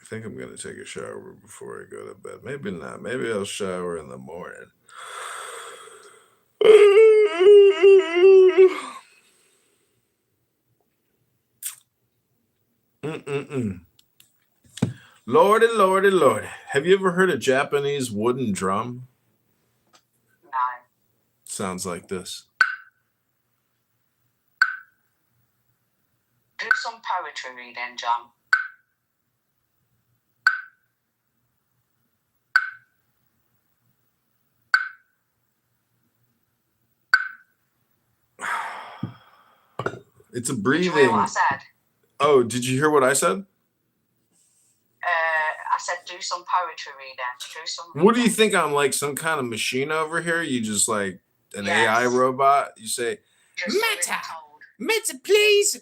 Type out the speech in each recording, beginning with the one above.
I think I'm gonna take a shower before I go to bed. Maybe not. Maybe I'll shower in the morning. Mm-mm-mm. Lordy, lordy, lordy. Have you ever heard a Japanese wooden drum? No. Sounds like this. Do some poetry reading, John. It's a Did you hear what I breathing. said? Oh, did you hear what I said? I said do some poetry reading. Do some reading. What do you think? I'm like some kind of machine over here? You just like an AI robot? You say, Just so it's Meta, told. Meta, please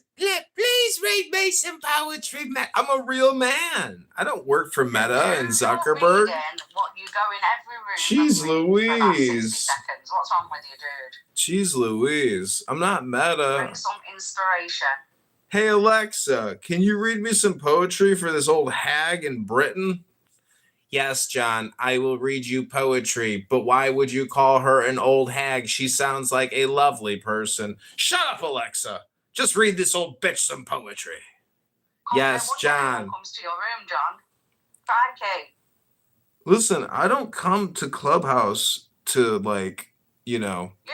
read me some poetry. I'm a real man. I don't work for Meta and Zuckerberg. What you go in every room Jeez and read for about 60 Louise. seconds. What's wrong with you, dude? Jeez Louise. I'm not Meta. Bring some inspiration. Hey Alexa, can you read me some poetry for this old hag in Britain? Yes, John, I will read you poetry, but why would you call her an old hag? She sounds like a lovely person. Shut up, Alexa. Just read this old bitch some poetry. Yes, John. Comes to your room, John. Crikey. Listen, I don't come to Clubhouse to You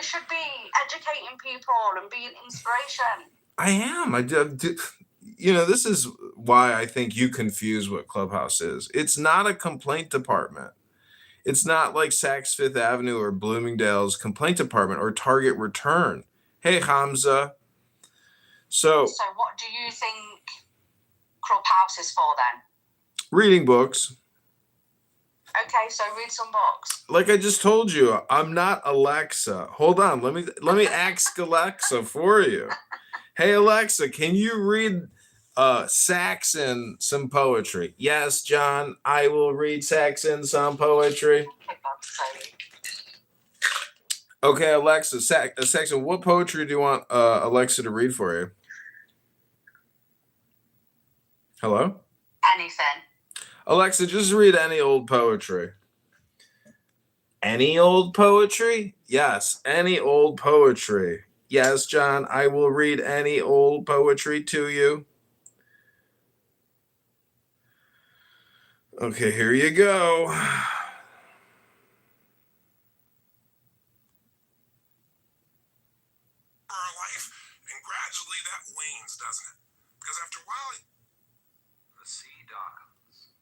should be educating people and being inspiration. I am. I do. This is why I think you confuse what Clubhouse is. It's not a complaint department. It's not like Saks Fifth Avenue or Bloomingdale's complaint department or Target Return. Hey, Hamza. So what do you think Clubhouse is for then? Reading books. Okay, so read some books. Like I just told you, I'm not Alexa. Hold on, let me ask Alexa for you. Hey Alexa, can you read Saxon some poetry? Yes, John, I will read Saxon some poetry. Okay, Alexa, Saxon, what poetry do you want Alexa to read for you? Hello? Anything. Alexa, just read any old poetry. Any old poetry? Yes, any old poetry. Yes, John, I will read any old poetry to you. Okay, here you go. All life, and gradually that wanes, doesn't it? Because after a while, the sea darkens.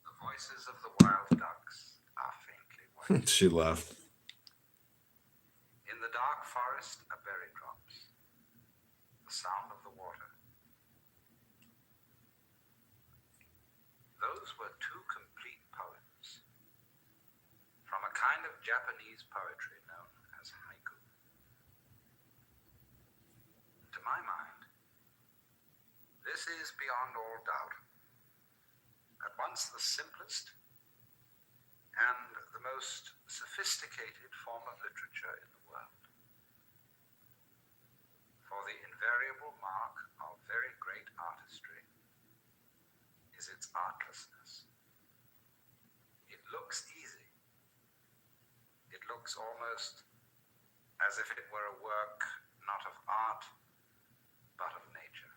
The voices of the wild ducks are faintly white. She left. In the dark forest, a berry drops. The sound of the water. Those were two complete poems from a kind of Japanese poetry known as haiku. To my mind, this is beyond all doubt at once the simplest and the most sophisticated form of literature in the world. For the invariable mark of very great artistry is its artlessness. It looks easy. It looks almost as if it were a work not of art, but of nature.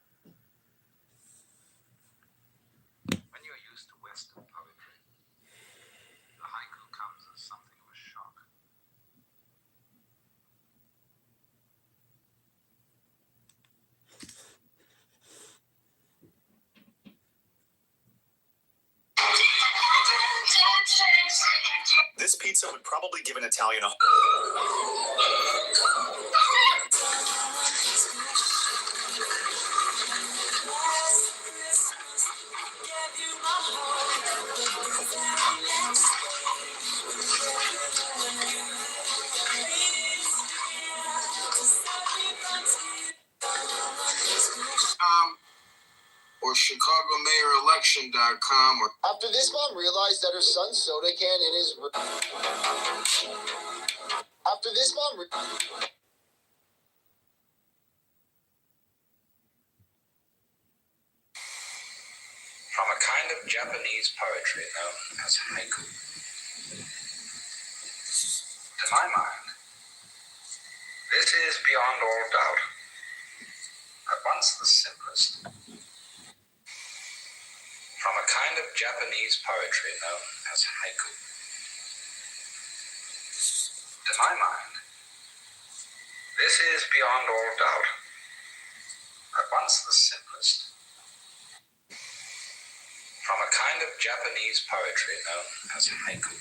When you're used to Western poetry, the haiku comes as something of a shock. this pizza would probably give an Italian a... or ChicagoMayorElection.com. After this mom realized that her son's soda can in his room. After this mom... From a kind of Japanese poetry known as haiku. To my mind, this is beyond all doubt at once the simplest. From a kind of Japanese poetry known as haiku. To my mind, this is beyond all doubt at once the simplest. From a kind of Japanese poetry known as haiku.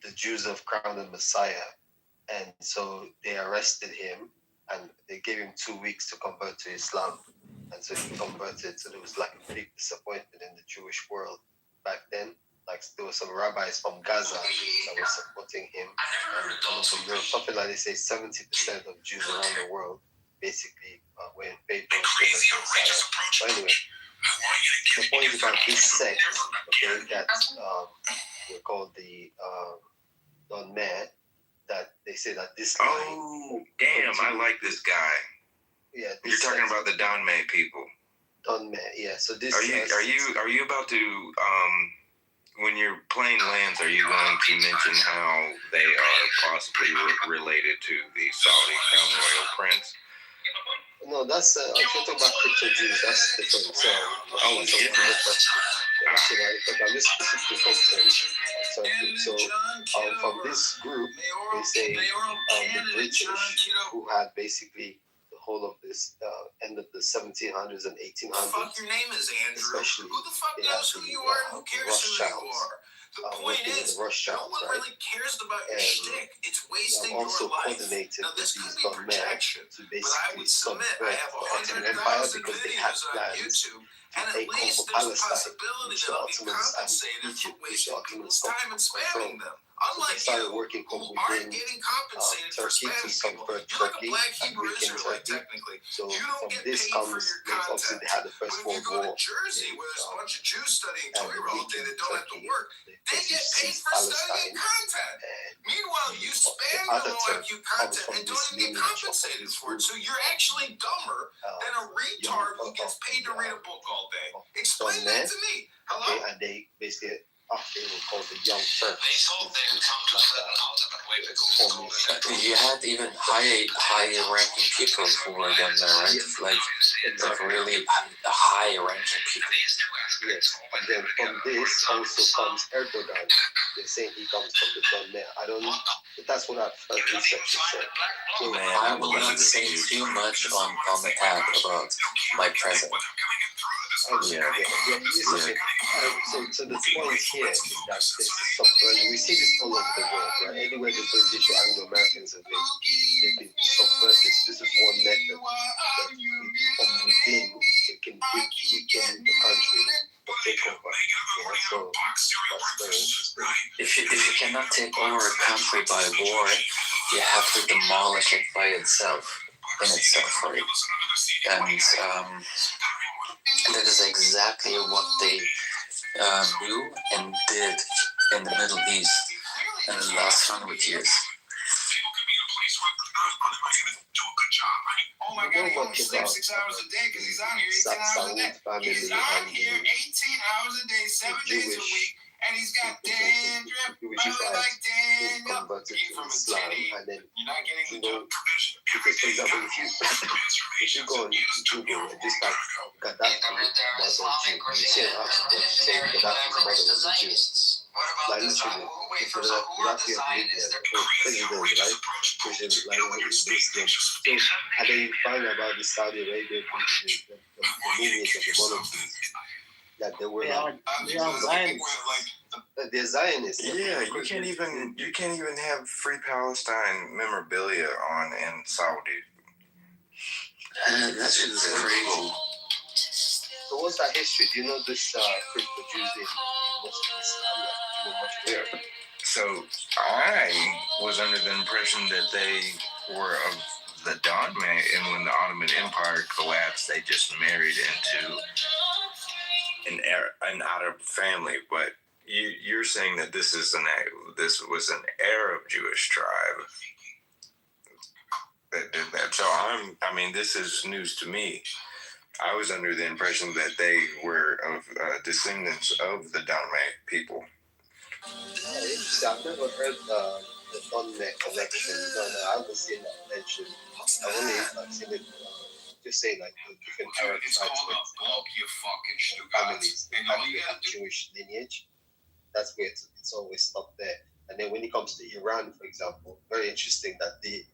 The Jews have crowned the Messiah, and so they arrested him, and they gave him 2 weeks to convert to Islam, and so he converted. So there was like a big disappointment in the Jewish world back then. Like there were some rabbis from Gaza that were supporting him, and something like they say 70% of Jews around the world basically were in favor of the Messiah. But anyway, the point about this sect, okay, that we're called the Don Mayor, that they say that this line. Oh, damn! I like this guy. Yeah, you're talking about the Don May people. Don Mayor, yeah. So this. Are you about to when you're playing lands? Are you going to mention how they are possibly related to the Saudi Crown Royal Prince? No, that's I'm talking about crypto Jews. That's different. So, it's different. I'm just specifically focusing on Turkey. So, from this group, they say the British, who had basically the whole of this end of the 1700s and 1800s. Fuck your name is Andrew. Especially, who the fuck knows who you are? Who cares who you are? The point is, no one really cares about your shtick. It's wasting your life. Now, this could be projection, but I would submit I have 100,000 videos on YouTube, and at least there's a possibility that I'll get compensated for wasting people's time and spamming them. Unlike you, who aren't getting compensated for spamming people. You're like a black Hebrew Israelite, technically. So you don't get paid for your content. But if you go to Jersey, where there's a bunch of Jews studying Torah all day that don't have to work, they get paid for studying content. Meanwhile, you spam the low IQ content and don't even get compensated for it. So you're actually dumber than a retard who gets paid to read a book all day. Explain that to me. Hello? And they basically they were called the Young Turks. You had even higher ranking people who were down there, right? Like really high ranking people. Yes, and then from this also comes Erdogan. They're saying he comes from the Don Mayor. I don't know, but that's what I've heard researchers say. So I will not say too much on the app about my president. So the point here is that there's subversion. We see this all over the world, right? Anywhere the British or Anglo-Americans have been, they've been subverted. This is one method that from within they can weaken the country or take over. So that's very interesting. If you cannot take over a country by war, you have to demolish it by itself, right? And that is exactly what they knew and did in the Middle East in the last 100 years. Oh my God, he only sleeps 6 hours a day because he's on here 18 hours a day. He's on here 18 hours a day, 7 days a week, and he's got dandruff, probably like Daniel. He's from a titty. You're not getting the joke. Because, for example, if you go on Google and just like Gaddafi was a Jew, you see an article saying Gaddafi's mother was a Jew. Like literally, if Gaddafi had lived there, or president, right? President, like Muslim. So, and then you find about the Saudi Arabia, the lineage of the monarchies, that they were they're Zionists. Yeah, you can't even have Free Palestine memorabilia in Saudi. That's just crazy. So what's that history? Do you know this crypto Jews in Muslim Islam? Do you know much about it? So I was under the impression that they were of the Dogme, and when the Ottoman Empire collapsed, they just married into an Arab family. But you're saying that this was an Arab Jewish tribe that did that. So this is news to me. I was under the impression that they were of descendants of the Dogme people. Interesting. I've never heard the non-net connection. No, I haven't seen that mentioned. I've only seen it just say like the different Arab tribes with families that actually have Jewish lineage. That's where it's always stopped there. And then when it comes to Iran, for example, very interesting that the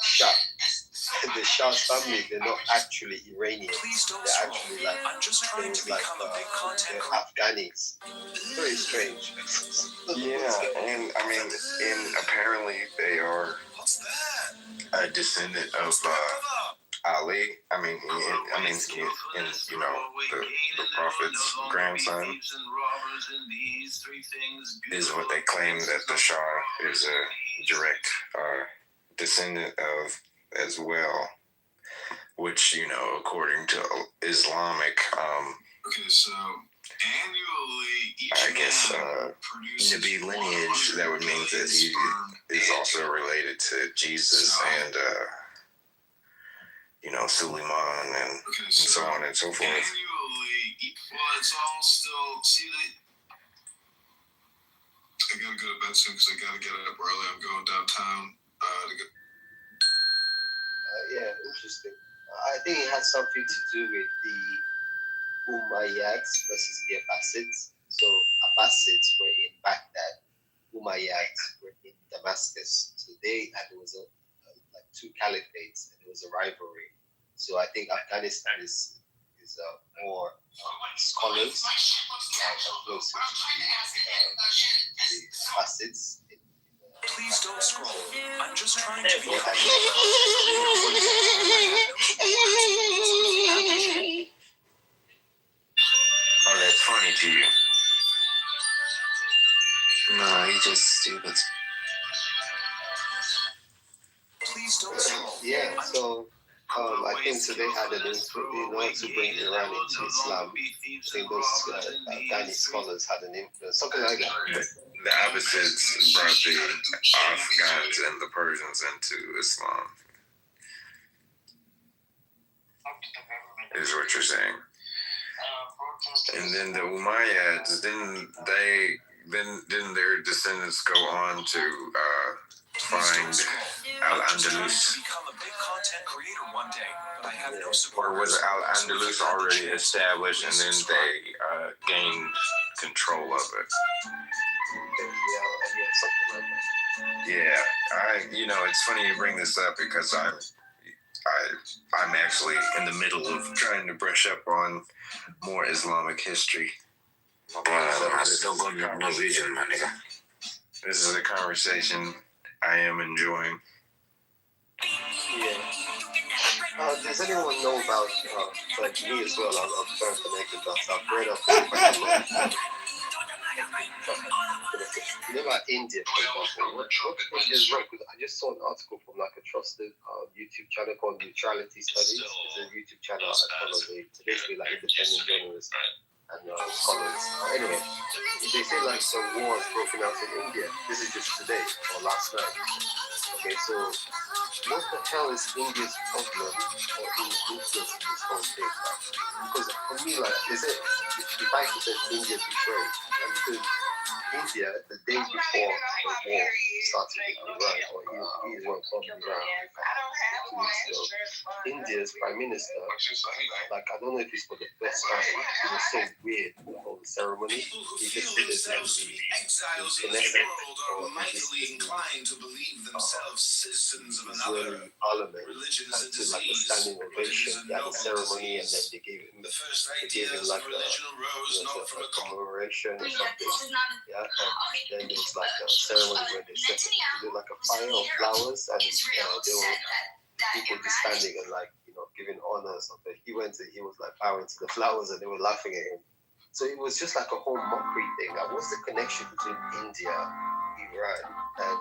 Shah. The Shah's family, they're not actually Iranians. They're actually like they're Afghanis. Very strange. Yeah, and apparently they are a descendant of Ali. The Prophet's grandson is what they claim that the Shah is a direct descendant of as well, which according to Islamic I guess Nabi lineage, that would mean that he is also related to Jesus and Suleiman and so on and so forth. It's all still I gotta go to bed soon because I gotta get up early. I'm going downtown to get. Yeah, interesting. I think it has something to do with the Umayyads versus the Abbasids. So Abbasids were in Baghdad, Umayyads were in Damascus. So there was like two caliphates, and there was a rivalry. So I think Afghanistan is more scholars are closer to the Abbasids. Please don't scroll. I'm just trying to be. Oh, that's funny to you? No, he's just stupid. Please don't scroll. Yeah, so I think so they had an influence in order to bring Iran into Islam. I think those Afghani scholars had an influence, something like that. The Abbasids brought the Afghans and the Persians into Islam, is what you're saying. And then the Umayyads, didn't their descendants go on to find Al-Andalus? Or was Al-Andalus already established and then they gained control of it? Yeah, it's funny you bring this up because I'm actually in the middle of trying to brush up on more Islamic history. This is a conversation I am enjoying. Yeah. Does anyone know about, like me as well, I'm trying to connect the dots. I've read up about India, for example. What India is wrong? Because I just saw an article from like a trusted YouTube channel called Neutrality Studies. It's a YouTube channel I follow. It's basically like independent journalists and scholars. Anyway, they say like some war has broken out in India. This is just today or last night. Okay, so what the hell is India's problem or influence in this whole thing? Because for me, like, is it the fact that India betrayed? And because India, the day before the war started in Iran, or Israel bombed Iran, 2 weeks ago, India's prime minister, like, I don't know if it's for the first time, it was so weird, the whole ceremony. He just did it in the Knesset, or Israeli parliament, and to like a standing ovation. They had a ceremony, and then they gave him like a commemoration or something. Yeah, and then there's like a ceremony where they do like a fire of flowers, and they were people just standing and like giving honor or something. He was like bowing to the flowers, and they were laughing at him. So it was just like a whole mockery thing. Like, what's the connection between India, Iran, and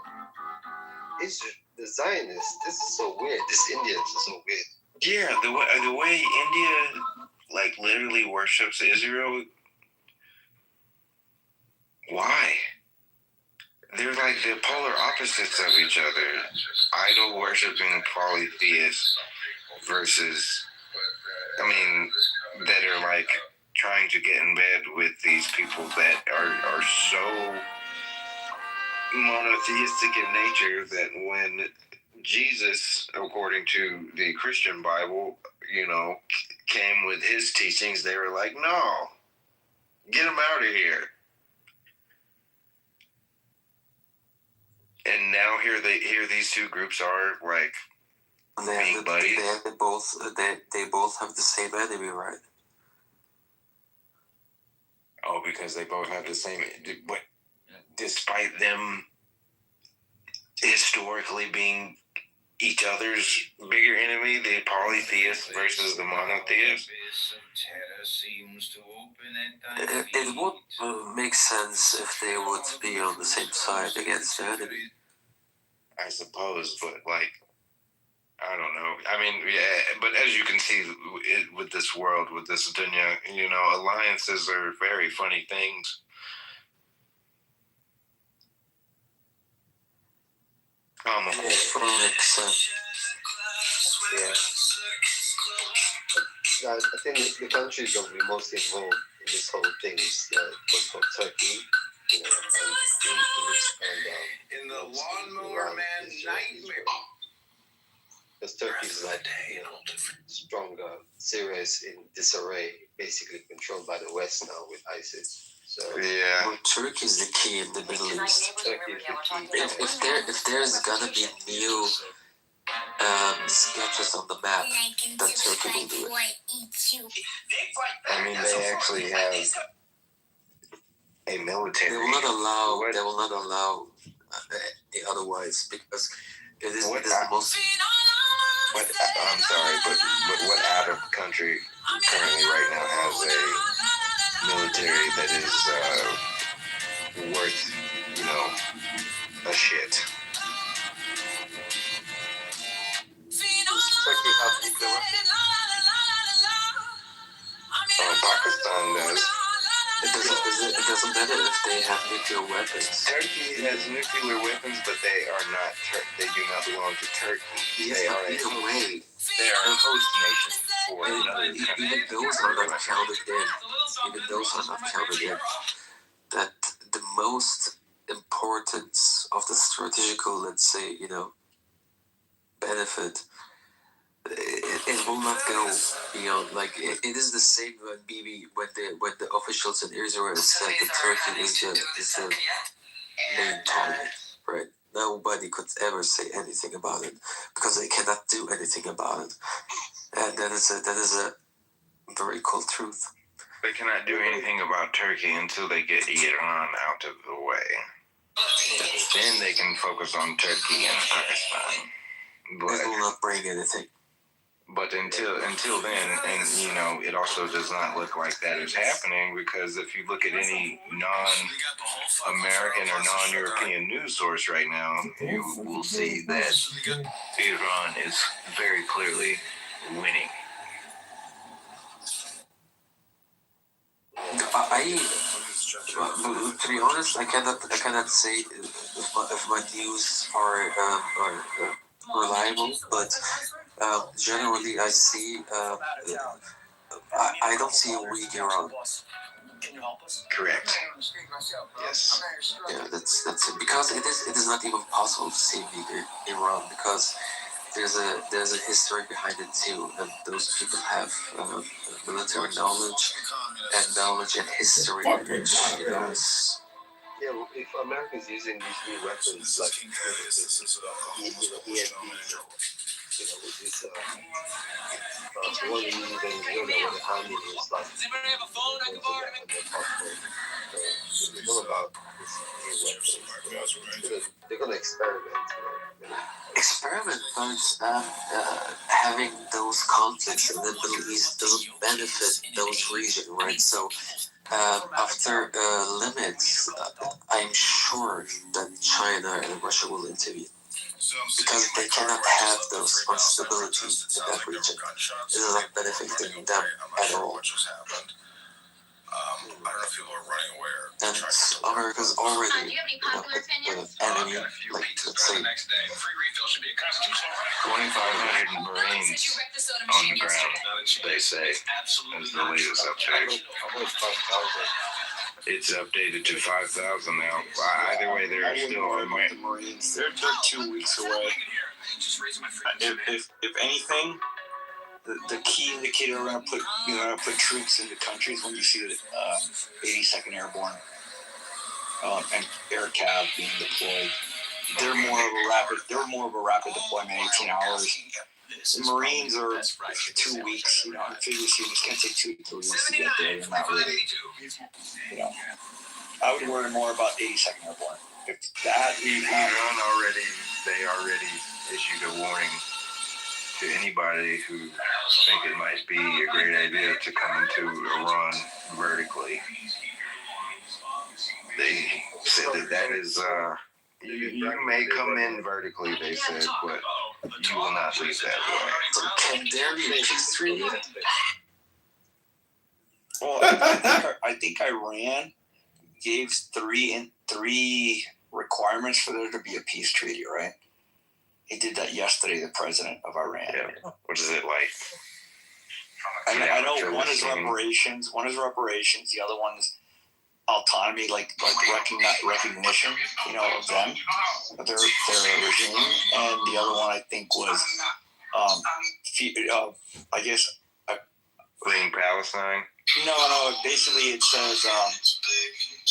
Israel? The Zionists. This is so weird. This Indians are so weird. Yeah, the way India like literally worships Israel. Why? They're like the polar opposites of each other. Idol worshiping polytheists versus, I mean, that are like trying to get in bed with these people that are so monotheistic in nature that when Jesus, according to the Christian Bible, came with his teachings, they were like, no, get him out of here. And now here these two groups are like being buddies. They both have the same enemy, right? Oh, because they both have the same. But despite them historically being each other's bigger enemy, the polytheist versus the monotheist. It would make sense if they would be on the same side against the enemy. I suppose, but like, I don't know. I mean, yeah, but as you can see with this world, with this dunya, alliances are very funny things. Almost 100%. Yeah. I think the countries that will be most involved in this whole thing is what's called Turkey, and In the Lawnmower Man nightmare. because Turkey is like stronger. Syria is in disarray, basically controlled by the West now with ISIS. So yeah, well, Turkey is the key in the Middle East. Turkey is the key. If there's gonna be new sketches on the map, then Turkey will do it. I mean, they actually have a military. They will not allow otherwise, because it is the most. I'm sorry, but what Arab country currently right now has a military that is worth, a shit? Turkey have nuclear weapons. Pakistan does. It doesn't matter if they have nuclear weapons. Turkey has nuclear weapons, but they are not. They do not belong to Turkey. Yes, They are either way, they are a host nation for another country. even those are not counted in. Even those are not counted in. That the most importance of the strategical, let's say, benefit, it will not go beyond. Like it is the same when the officials in Israel said that Turkey is the main target, right? Nobody could ever say anything about it because they cannot do anything about it, and that is a very cold truth. They cannot do anything about Turkey until they get Iran out of the way. Then they can focus on Turkey and Pakistan. It will not bring anything. But until then, and it also does not look like that is happening, because if you look at any non-American or non-European news source right now, you will see that Iran is very clearly winning. To be honest, I cannot say if my news are reliable, but generally I see I don't see a weak Iran. Correct. Yes. Yeah, that's it. Because it is not even possible to see a weak Iran, because there's a history behind it too, and those people have military knowledge and history, which is. Yeah, well, if America is using these new weapons like EMP, with this the one in Venezuela where the army is like it's all about this new weapons. They're gonna experiment. Experiment, but having those conflicts in the Middle East doesn't benefit those regions, right? So after limits, I'm sure that China and Russia will intervene because they cannot have those instability in that region. It is not benefiting them at all. I don't know if people are running away or And America's already with enemy, like let's say 2,500 Marines on the ground, they say, is the latest update. It's updated to 5,000 now. Either way, they're still the Marines. They're 2 weeks away. If anything, the key indicator we're gonna put troops into countries when you see the 82nd Airborne and Air Cav being deployed. They're more of a rapid deployment, 18 hours. The Marines are 2 weeks. I figure it's gonna take 2 to 3 weeks to get there. They're not really. I would worry more about 82nd Airborne. If that Iran already issued a warning to anybody who think it might be a great idea to come into Iran vertically. They said that is, you may come in vertically, they said, but you will not leave that way. can there be a peace treaty? Well, I think Iran gave three requirements for there to be a peace treaty, right? He did that yesterday, the president of Iran. Yeah. What is it like? I know one is reparations. The other one is autonomy, like recognition, of them, of their regime. And the other one I think was, I guess, Freeing Palestine? No. Basically, it says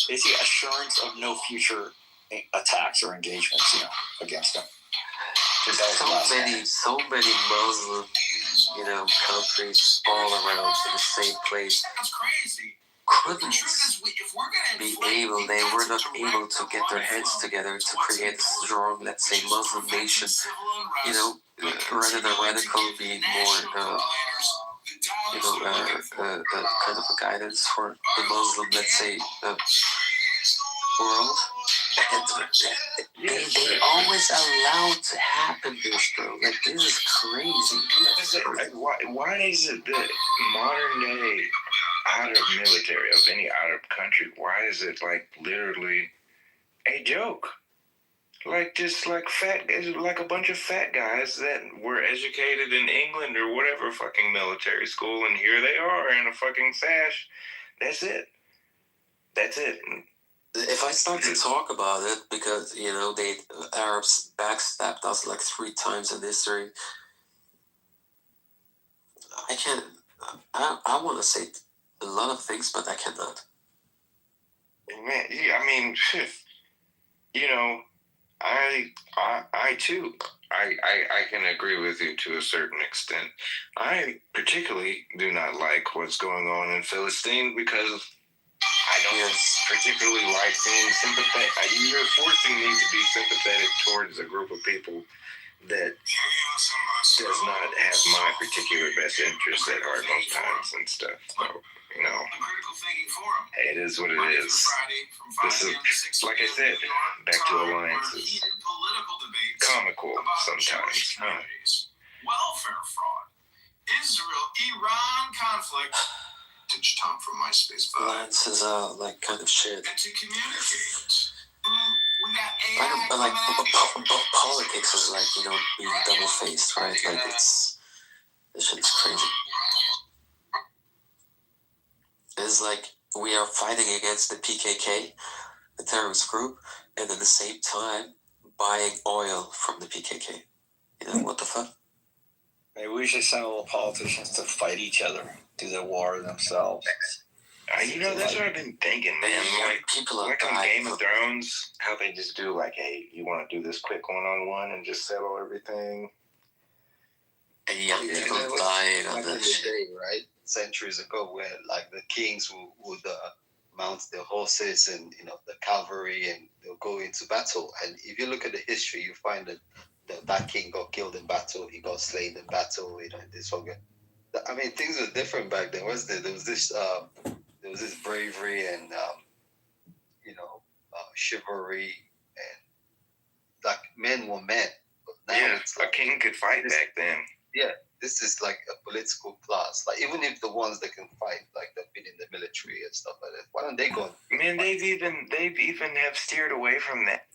basically assurance of no future attacks or engagements, against them. So many Muslim, countries all around in the same place couldn't they were not able to get their heads together to create a strong, let's say, Muslim nation, rather than radical being more, kind of a guidance for the Muslim, let's say, world. They always allow to happen this, bro. Like, this is crazy. Why is it that modern day Arab military of any Arab country, why is it like literally a joke? Like just like like a bunch of fat guys that were educated in England or whatever fucking military school, and here they are in a fucking sash. That's it. If I start to talk about it, because they Arabs backstabbed us like 3 times in history, I can't. I want to say a lot of things, but I cannot. Man, yeah, I mean, I too, I can agree with you to a certain extent. I particularly do not like what's going on in Philistine because I don't particularly like being sympathetic. You're forcing me to be sympathetic towards a group of people that does not have my particular best interests at heart most times and stuff. So, it is what it is. This is, like I said, back to alliances. Comical sometimes. Welfare fraud. Israel-Iran conflict. Teach Tom from MySpace. Alliance is like kind of shit. And to communicate. But like politics is like being double faced, right? Like this shit is crazy. It's like we are fighting against the PKK, the terrorist group, and at the same time buying oil from the PKK. What the fuck? Maybe we should send all the politicians to fight each other, do the war themselves. That's what I've been thinking, man. Like people are like on dying. Game of Thrones, how they just do like, hey, you want to do this quick one-on-one and just settle everything? And people dying on Back in that the shit. day, right? Centuries ago, where like the kings would mount their horses and the cavalry, and they'll go into battle. And if you look at the history, you find that that king got killed in battle. He got slain in battle. This one. I mean, things were different back then, wasn't it? There was this there was this bravery and chivalry, and like men were men. But now it's like a king could fight back then. Yeah, this is like a political class. Like even if the ones that can fight, like they've been in the military and stuff like that, why don't they go? Man, they've even have steered away from that.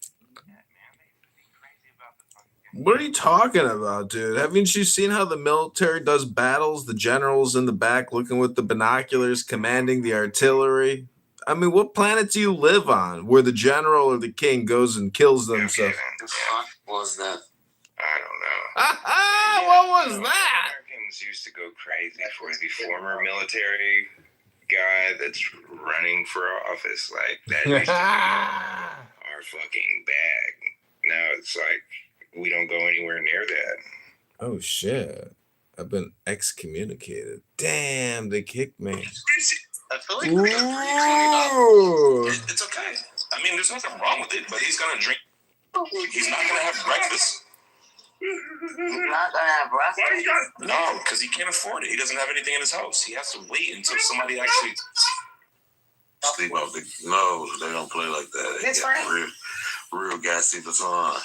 What are you talking about, dude? Haven't you seen how the military does battles? The generals in the back looking with the binoculars, commanding the artillery. I mean, what planet do you live on where the general or the king goes and kills themselves? The fuck was that? I don't know. What was that? Americans used to go crazy for the former military guy that's running for office. Like, that used to be our fucking bag. Now it's like, we don't go anywhere near that. Oh, shit. I've been excommunicated. Damn, they kicked me. I feel like Ooh. It's okay. I mean, there's nothing wrong with it, but he's gonna drink. He's not gonna have breakfast. He's not gonna have breakfast. No, because he can't afford it. He doesn't have anything in his house. He has to wait until somebody actually. Sleep off the nose. They don't play like that. They That's got right. real gas sleepers on.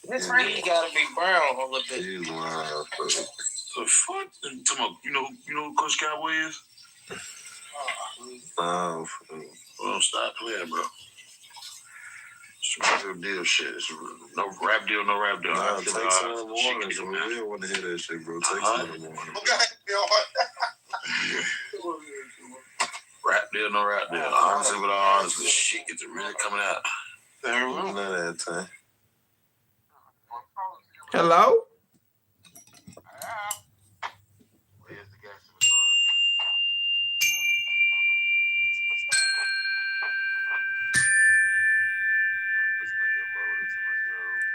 That's right. You gotta be brown a little bit. He's wild. The fuck? You know who Coach Cowboy is? Well, stop playing, bro. It's real deal shit. It's no rap deal, no rap deal. Nah, take some in the morning. We don't want to hear that shit, bro. Take some in the morning. Rap deal, no rap deal. Honestly, but honestly, shit gets really coming out. There we go. None of that time. Hello?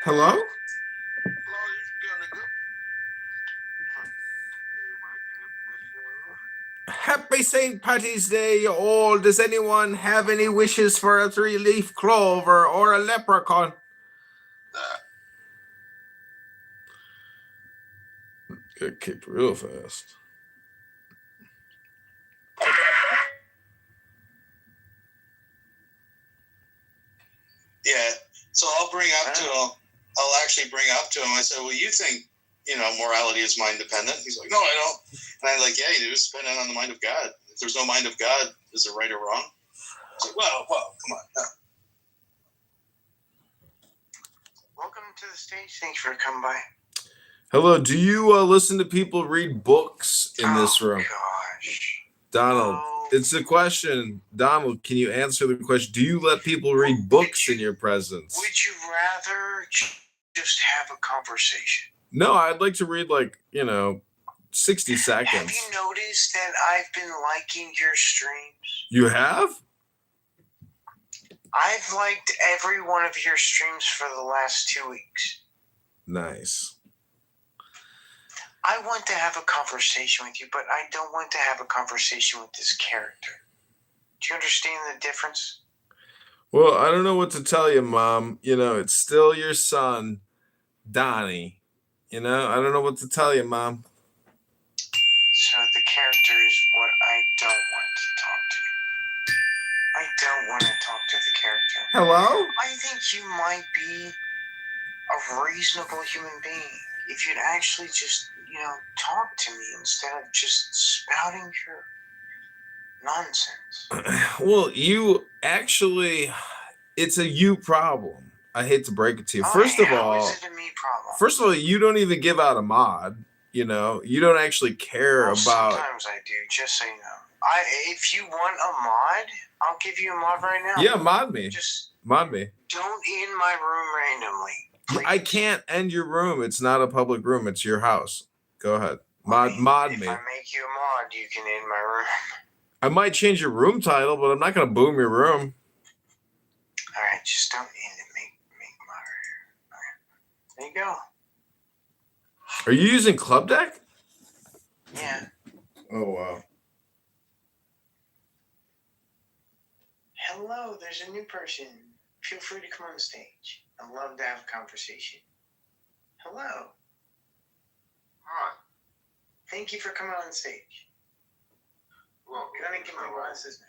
Hello? Happy St. Patty's Day, all. Does anyone have any wishes for a 3-leaf clover or a leprechaun? Got kicked real fast. Yeah. So I'll actually bring up to him. I said, well, you think, morality is mind dependent? He's like, no, I don't. And I'm like, yeah, you do. It's dependent on the mind of God. If there's no mind of God, is it right or wrong? I was like, well, come on. No. Welcome to the stage. Thanks for coming by. Hello, do you listen to people read books in this room? Gosh. Donald, it's a question. Donald, can you answer the question? Do you let people read books in your presence? Would you rather just have a conversation? No, I'd like to read 60 seconds. Have you noticed that I've been liking your streams? You have? I've liked every one of your streams for the last 2 weeks. Nice. I want to have a conversation with you, but I don't want to have a conversation with this character. Do you understand the difference? Well, I don't know what to tell you, Mom. It's still your son, Donnie. I don't know what to tell you, Mom. So the character is what I don't want to talk to. I don't want to talk to the character. Hello? I think you might be a reasonable human being if you'd actually just, talk to me instead of just spouting your nonsense. Well, you actually, it's a you problem. I hate to break it to you. First of all, how is it a me problem? First of all, you don't even give out a mod. You don't actually care about. Sometimes I do, just so you know. If you want a mod, I'll give you a mod right now. Yeah, mod me. Just mod me. Don't end my room randomly. Please. I can't end your room. It's not a public room. It's your house. Go ahead. Mod me. If I make you a mod, you can end my room. I might change your room title, but I'm not going to boom your room. All right, just don't end it. Make my room. There you go. Are you using Club Deck? Yeah. Oh, wow. Hello, there's a new person. Feel free to come on stage. I'd love to have a conversation. Hello. Hi. Thank you for coming on stage. Well, Can I get my glasses now?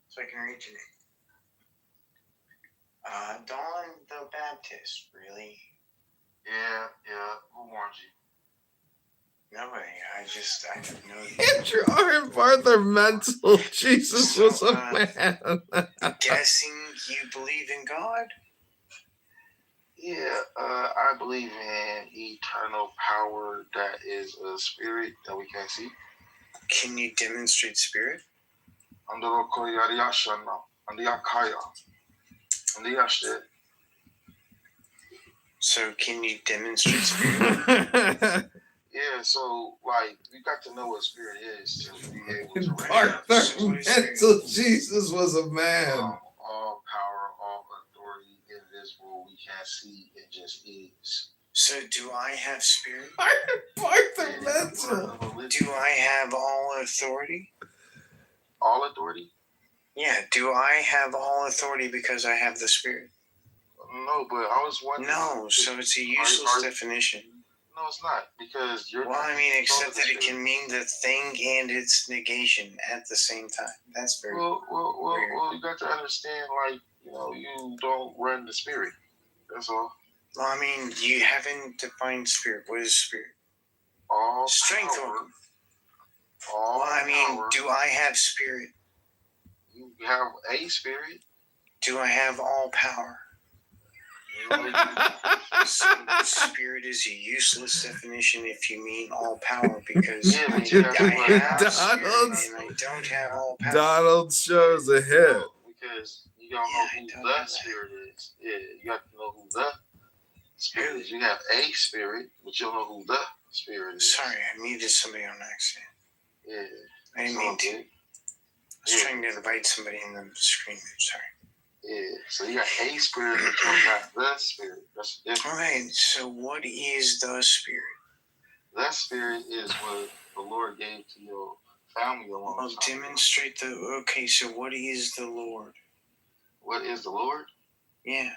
So I can read your name. Don the Baptist, really? Yeah. Who warned you? Nobody. I have no. Andrew R. Barther mental. Jesus was a man. Guessing you believe in God? Yeah, I believe in eternal power that is a spirit that we can't see. Can you demonstrate spirit? So can you demonstrate spirit? Yeah, so like you got to know what spirit is to be able to Barther mental. Jesus was a man. All power, all authority, invisible, we can't see, it just is. So do I have spirit? Barther mental. Do I have all authority? All authority? Yeah, do I have all authority because I have the spirit? No, but I was wondering. No, so it's a useless definition. No, it's not, because you're. Well, I mean, except that it can mean the thing and its negation at the same time. That's very weird. Well, you got to understand, like, you don't run the spirit. That's all. Well, I mean, you haven't defined spirit. What is spirit? All strength. Power, well, I mean, do I have spirit? You have a spirit. Do I have all power? So spirit is a useless definition if you mean all power, because I have spirit and I don't have all power. Donald shows a hit. Because you don't know who the spirit is. Yeah, you have to know who the spirit is. You have a spirit, but you don't know who the spirit is. Sorry, I muted somebody on accident. Yeah. I didn't mean to. I was trying to invite somebody in the screen. Sorry. Yeah, so you got a spirit, but you don't got the spirit. That's the difference. Alright, so what is the spirit? That spirit is what the Lord gave to your family a long time ago. Demonstrate okay, so what is the Lord? What is the Lord? Yeah.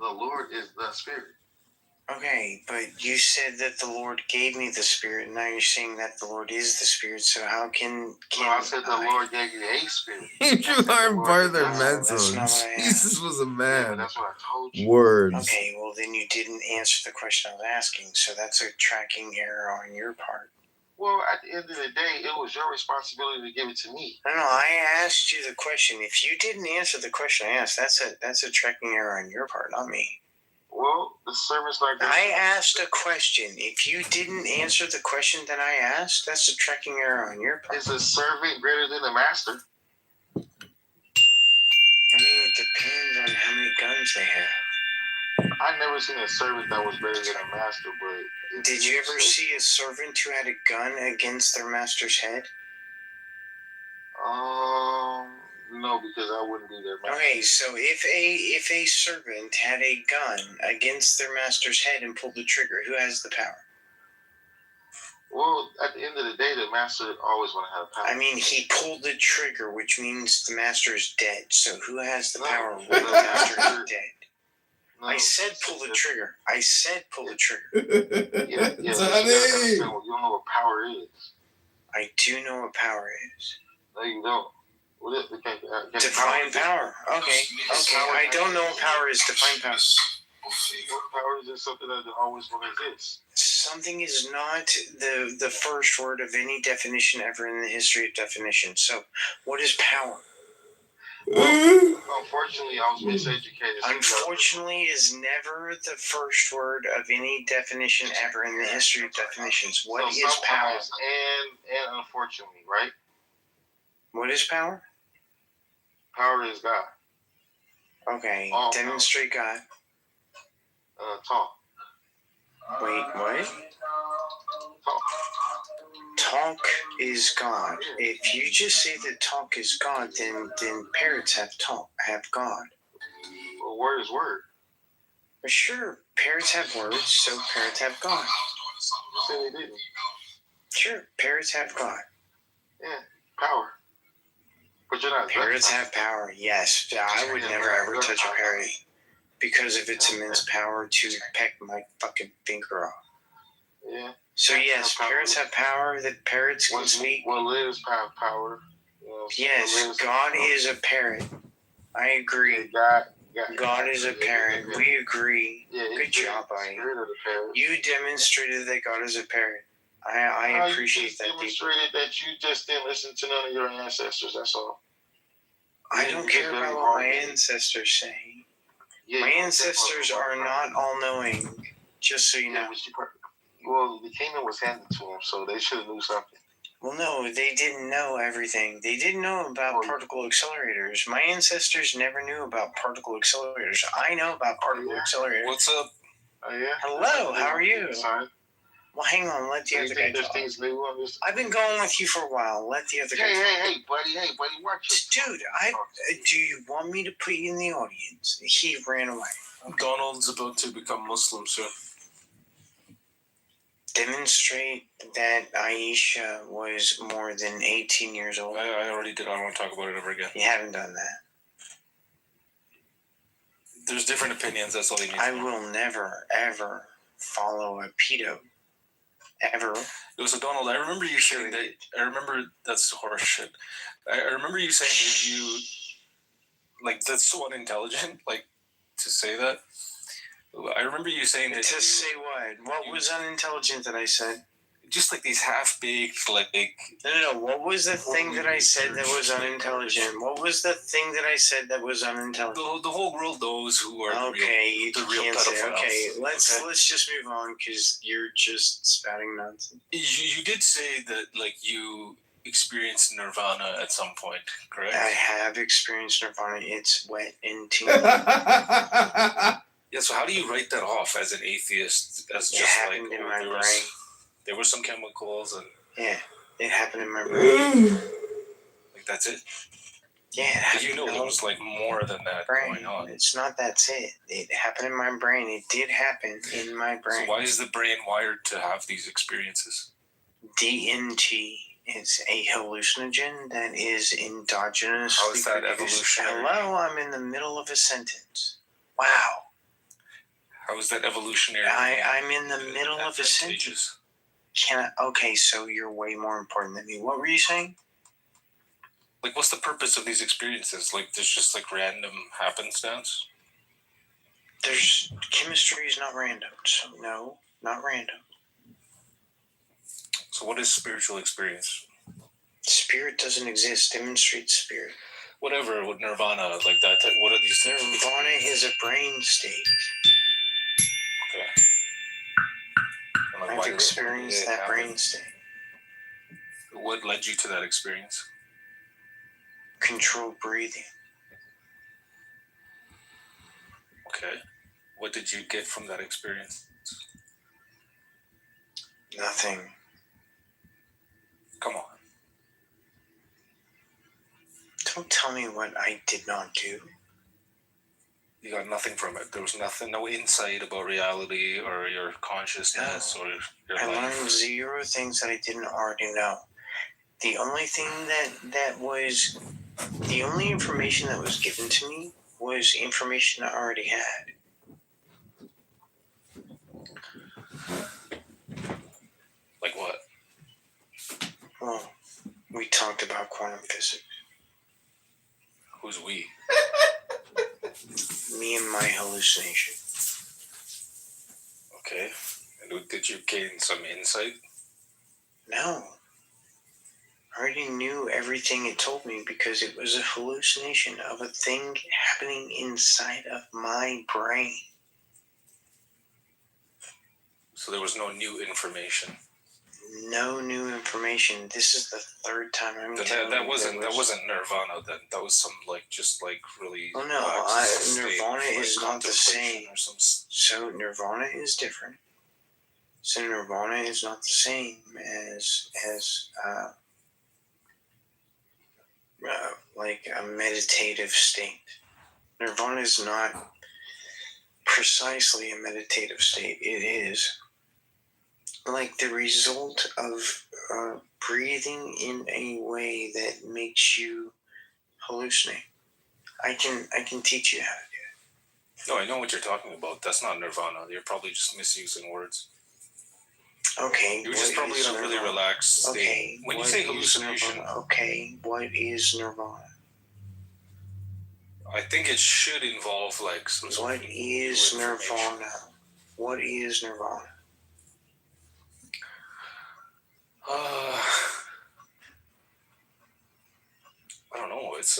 The Lord is the spirit. Okay, but you said that the Lord gave me the spirit, and now you're saying that the Lord is the spirit, so how can No, I said the Lord gave you a spirit. Andrew R. Barther mental. Jesus was a man. Yeah, that's what I told you. Words. Okay, well then you didn't answer the question I was asking, so that's a tracking error on your part. Well, at the end of the day, it was your responsibility to give it to me. No, I asked you the question. If you didn't answer the question I asked, that's a tracking error on your part, not me. Well, the service like that. I asked a question. If you didn't answer the question that I asked, that's a tracking error on your part. Is a servant greater than a master? I mean, it depends on how many guns they have. I've never seen a servant that was greater than a master, but... Did you ever see a servant who had a gun against their master's head? No, because I wouldn't be their master. Okay, so if a servant had a gun against their master's head and pulled the trigger, who has the power? Well, at the end of the day, the master always want to have power. I mean, he pulled the trigger, which means the master is dead. So who has the power when the master is dead? No. I said pull the trigger. I said pull the trigger. Yeah. You don't know what power is. I do know what power is. No, you don't. Define power. Okay. I don't know what power is. Define power. What power is just something that always will exist? Something is not the first word of any definition ever in the history of definitions. So, what is power? Well, unfortunately, I was miseducated. Unfortunately is never the first word of any definition ever in the history of definitions. What is power? And unfortunately, right? What is power? Power is God. Okay, demonstrate God. Talk. Wait, what? Talk is God. If you just say that talk is God, then parrots have God. Well, word is word. Sure, parrots have words, so parrots have God. You said they didn't. Sure, parrots have God. Yeah, power. But you're not. Parrots have power, yes. I would never ever touch a parrot because of its immense power to peck my fucking finger off. Yeah. So yes, parrots have power that parrots can speak. What lives have power? Yes, God is a parent. I agree. God is a parent. We agree. Good job, buddy. You demonstrated that God is a parent. I appreciate that. You demonstrated that you just didn't listen to none of your ancestors. That's all. I don't care about what my ancestors say. My ancestors are not all-knowing, just so you know. Well, the kingdom was handed to them, so they should have knew something. Well, no, they didn't know everything. They didn't know about particle accelerators. My ancestors never knew about particle accelerators. I know about particle accelerators. What's up? Oh, yeah? Hello, how are you? Sorry. Well, hang on, let the other guy talk. I've been going with you for a while. Let the other guy talk. Hey, buddy, watch it. Dude, do you want me to put you in the audience? He ran away. Donald's about to become Muslim, sir. Demonstrate that Aisha was more than 18 years old. I already did. I don't want to talk about it ever again. You haven't done that. There's different opinions. That's all you need. I will never, ever follow a pedo. Ever. It was a Donald. I remember you saying that. I remember that's horse shit. I remember you saying that you, like, that's so unintelligent, like, to say that. I remember you saying that. To say what? What was unintelligent that I said? Just like these half-baked, like. No. What was the thing that I said that was unintelligent? What was the thing that I said that was unintelligent? The whole world knows who are the real pedophiles. pedophiles. Okay, let's just move on because you're just spouting nonsense. You did say that, like, you experienced nirvana at some point, correct? I have experienced nirvana. It's wet and teeny. Yeah, so how do you write that off as an atheist? As it just happened like in my brain. There were some chemicals and. Yeah, it happened in my brain. Like that's it. Yeah, but you know there was like more than that going on. It's not that's it. It happened in my brain. It did happen in my brain. So why is the brain wired to have these experiences? DMT is a hallucinogen that is endogenous. How is that evolutionary? Hello, I'm in the middle of a sentence. Wow. How is that evolutionary? I'm in the middle of a sentence. Okay, so you're way more important than me. What were you saying? Like, what's the purpose of these experiences? Like, there's just like random happenstance? Chemistry is not random, so no, not random. So what is spiritual experience? Spirit doesn't exist. Demonstrate spirit. Whatever, with nirvana, like that. What are these things? Nirvana is a brain state. Okay. I've experienced that brain state. What led you to that experience? Controlled breathing. Okay. What did you get from that experience? Nothing. Come on. Don't tell me what I did not do. You got nothing from it. There was nothing, no insight about reality or your consciousness or your life. I learned zero things that I didn't already know. The only thing the only information that was given to me was information I already had. Like what? Well, we talked about quantum physics. Who's we? Me and my hallucination. Okay. And did you gain some insight? No. I already knew everything it told me because it was a hallucination of a thing happening inside of my brain. So there was no new information. No new information. This is the third time I'm telling you. That wasn't nirvana then. That was some just really. Oh no, nirvana is not the same. So nirvana is different. So nirvana is not the same as like a meditative state. Nirvana is not precisely a meditative state. It is like the result of breathing in a way that makes you hallucinate. I can teach you how to do it. No, I know what you're talking about. That's not nirvana. You're probably just misusing words. Okay. You're just probably in a really relaxed state. Okay. When you say hallucination, okay, what is nirvana? I think it should involve like some sort What of is new information. nirvana? What is nirvana? I don't know. It's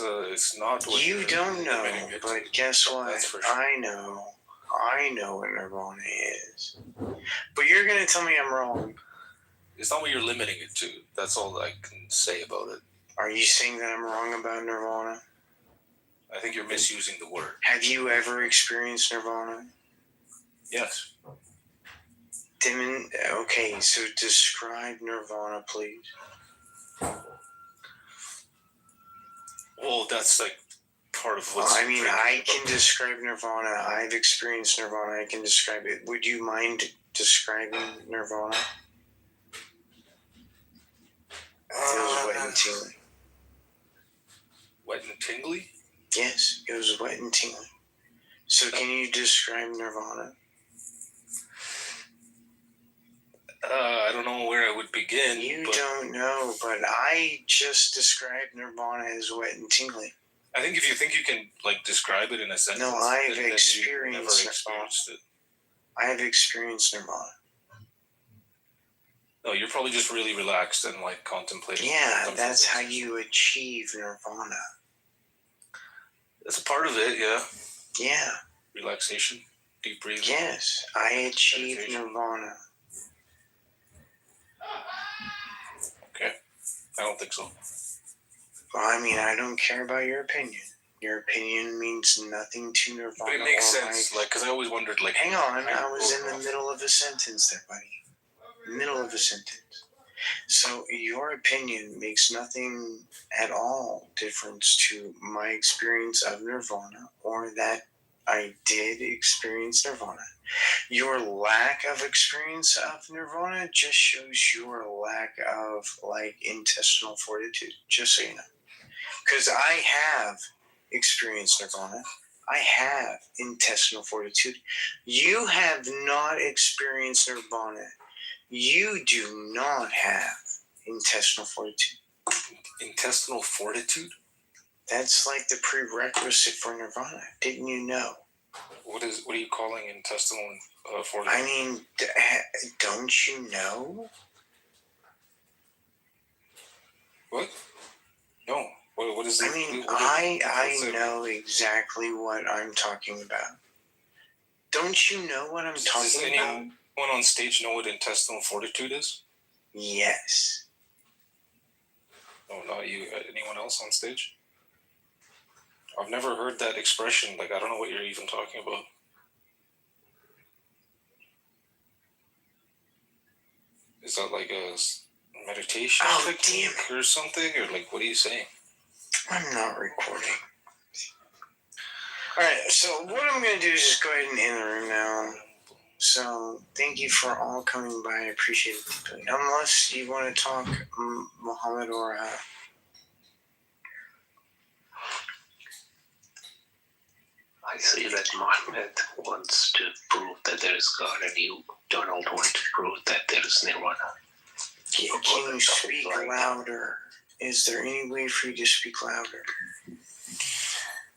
not what You don't know, limiting it. but guess what? That's for sure. I know what nirvana is. But you're gonna tell me I'm wrong. It's not what you're limiting it to. That's all I can say about it. Are you saying that I'm wrong about nirvana? I think you're misusing the word. Have you ever experienced nirvana? Yes. Okay, so describe nirvana, please. Well, that's like part of what's. I mean, I can describe nirvana. I've experienced nirvana. I can describe it. Would you mind describing nirvana? It was wet and tingly. Wet and tingly? Yes, it was wet and tingly. So can you describe nirvana? I don't know where I would begin. You don't know, but I just described nirvana as wet and tingly. I think if you think you can like describe it in a sentence, no, I've then experienced experienced it. I have experienced nirvana. No, you're probably just really relaxed and like contemplating. Yeah, that's how you achieve nirvana. That's a part of it, yeah. Yeah. Relaxation, deep breathing. Yes, I achieved nirvana. Okay, I don't think so. Well, I mean, I don't care about your opinion. Your opinion means nothing to nirvana. But it makes sense, like, because I always wondered, like... Hang on, I was in the middle of a sentence there, buddy. Middle of a sentence. So your opinion makes nothing at all difference to my experience of nirvana or that I did experience nirvana. Your lack of experience of nirvana just shows your lack of like intestinal fortitude, just so you know. Because I have experienced nirvana. I have intestinal fortitude. You have not experienced nirvana. You do not have intestinal fortitude. Intestinal fortitude? That's like the prerequisite for nirvana. Didn't you know? What are you calling intestinal fortitude? I mean, don't you know? What? No. What is that? I mean, I know exactly what I'm talking about. Don't you know what I'm talking about? Anyone on stage know what intestinal fortitude is? Yes. No, not you. Anyone else on stage? I've never heard that expression. Like, I don't know what you're even talking about. Is that like a meditation technique or something? Or like, what are you saying? I'm not recording. Alright, so what I'm going to do is just go ahead and end the room now. So, thank you for all coming by. I appreciate it deeply. Unless you want to talk, Muhammad or... I see that Mohammed wants to prove that there is God, and you, Donald, want to prove that there is Nirvana. Can you speak louder? Is there any way for you to speak louder?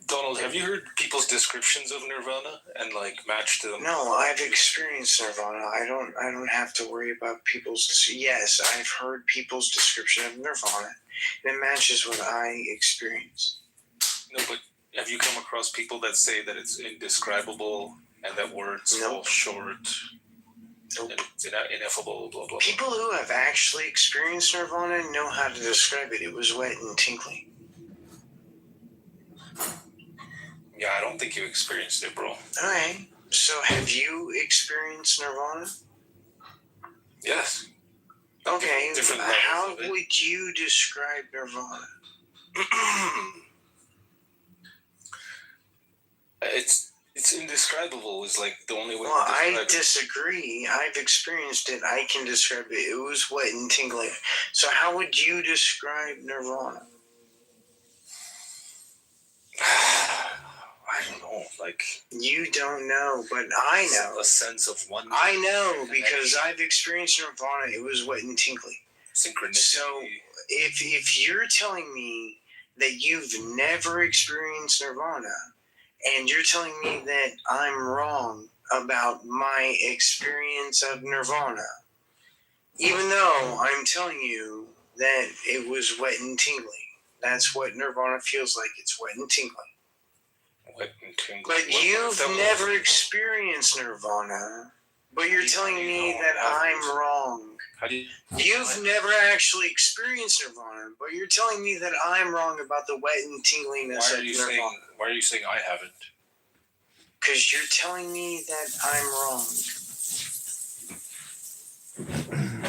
Donald, have you heard people's descriptions of Nirvana and like matched them? No, I've experienced Nirvana. I don't have to worry about people's. Yes, I've heard people's description of Nirvana. And it matches what I experienced. No, but have you come across people that say that it's indescribable and that words fall short? Nope. And it's ineffable, blah, blah, blah. People who have actually experienced Nirvana know how to describe it. It was wet and tingly. Yeah, I don't think you experienced it, bro. Alright. So have you experienced Nirvana? Yes. Okay. Different how would you describe Nirvana? It's indescribable is like the only way Well, to describe I disagree. I've experienced it. I can describe it. It was wet and tingly. So how would you describe Nirvana? I don't know. know. Like, you don't know, but I know. A sense of wonder. I know because I've experienced Nirvana. It was wet and tingly. Synchronicity. So if you're telling me that you've never experienced Nirvana, and you're telling me that I'm wrong about my experience of Nirvana, even though I'm telling you that it was wet and tingly. That's what Nirvana feels like. It's wet and tingly. Wet and tingly. But you've never experienced Nirvana. But you're telling me that I'm wrong. You've never actually experienced Nirvana, but you're telling me that I'm wrong about the wet and tingliness of Nirvana. Why are you saying I haven't? Because you're telling me that I'm wrong.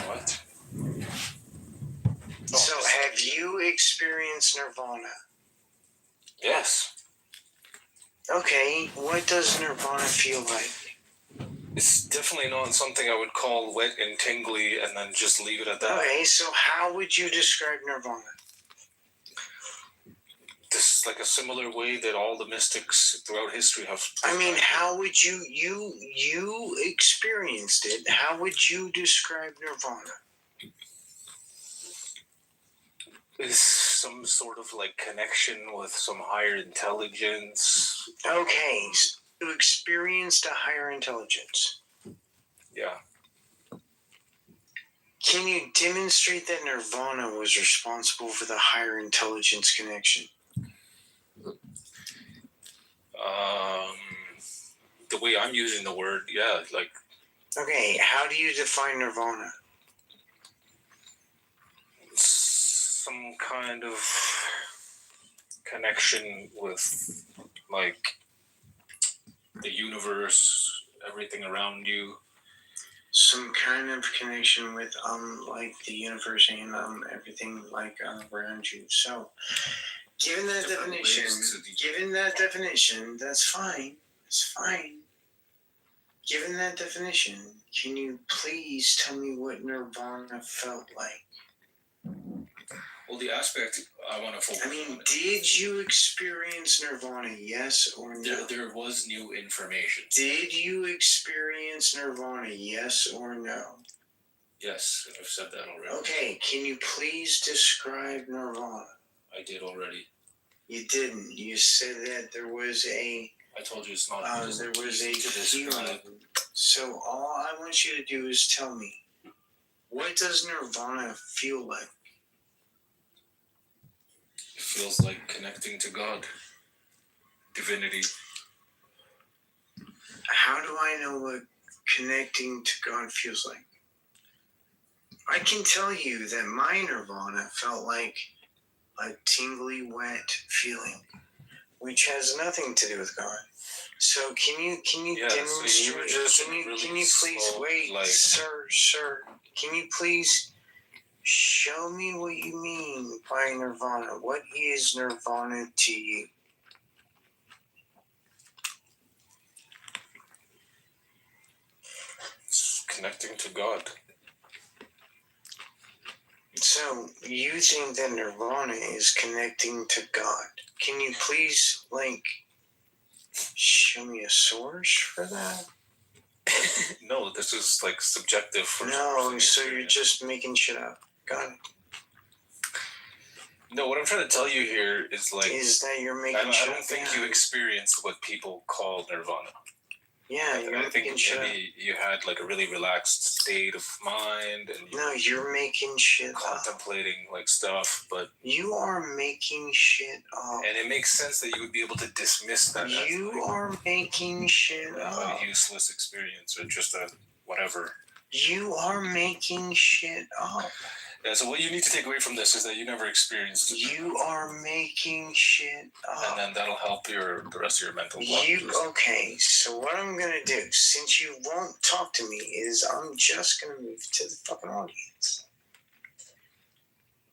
What? So have you experienced Nirvana? Yes. Okay, what does Nirvana feel like? It's definitely not something I would call wet and tingly and then just leave it at that. Okay, so how would you describe Nirvana? This is like a similar way that all the mystics throughout history have. I mean, how would you experienced it? How would you describe Nirvana? Is some sort of like connection with some higher intelligence. Okay, so you experienced a higher intelligence. Yeah. Can you demonstrate that Nirvana was responsible for the higher intelligence connection? The way I'm using the word, yeah, like. Okay, how do you define Nirvana? Some kind of connection with, like, the universe, everything around you. Some kind of connection with, like, the universe and, everything, like, around you. So, given that definition, that's fine. That's fine. Given that definition, can you please tell me what Nirvana felt like? Well, the aspect I want to focus on. I mean, did you experience Nirvana, yes or no? There was new information. Did you experience Nirvana, yes or no? Yes, I've said that already. Okay, can you please describe Nirvana? I did already. You didn't. You said that there was a... I told you it's not. There was a feeling. So all I want you to do is tell me, what does Nirvana feel like? It feels like connecting to God, divinity. How do I know what connecting to God feels like? I can tell you that my Nirvana felt like a tingly, wet feeling, which has nothing to do with God. So can you demonstrate? So can you please wait, like, sir? Can you please show me what you mean by Nirvana? What is Nirvana to you? It's connecting to God. So you think that Nirvana is connecting to God? Can you please, like, show me a source for that? No, this is like subjective. No, so you're just making shit up. Got it. No, what I'm trying to tell you here is like... Is that you're making shit up? I don't think you experienced what people call Nirvana. Yeah, I think maybe you had like a really relaxed state of mind, and you're making shit contemplating up. Like stuff, but you are making shit up. And it makes sense that you would be able to dismiss that. You are making shit up. A useless experience or just a whatever. You are making shit up. Yeah, so what you need to take away from this is that you never experienced it. You are making shit up. And then that'll help the rest of your mental block. Okay, so what I'm going to do, since you won't talk to me, is I'm just going to move to the fucking audience.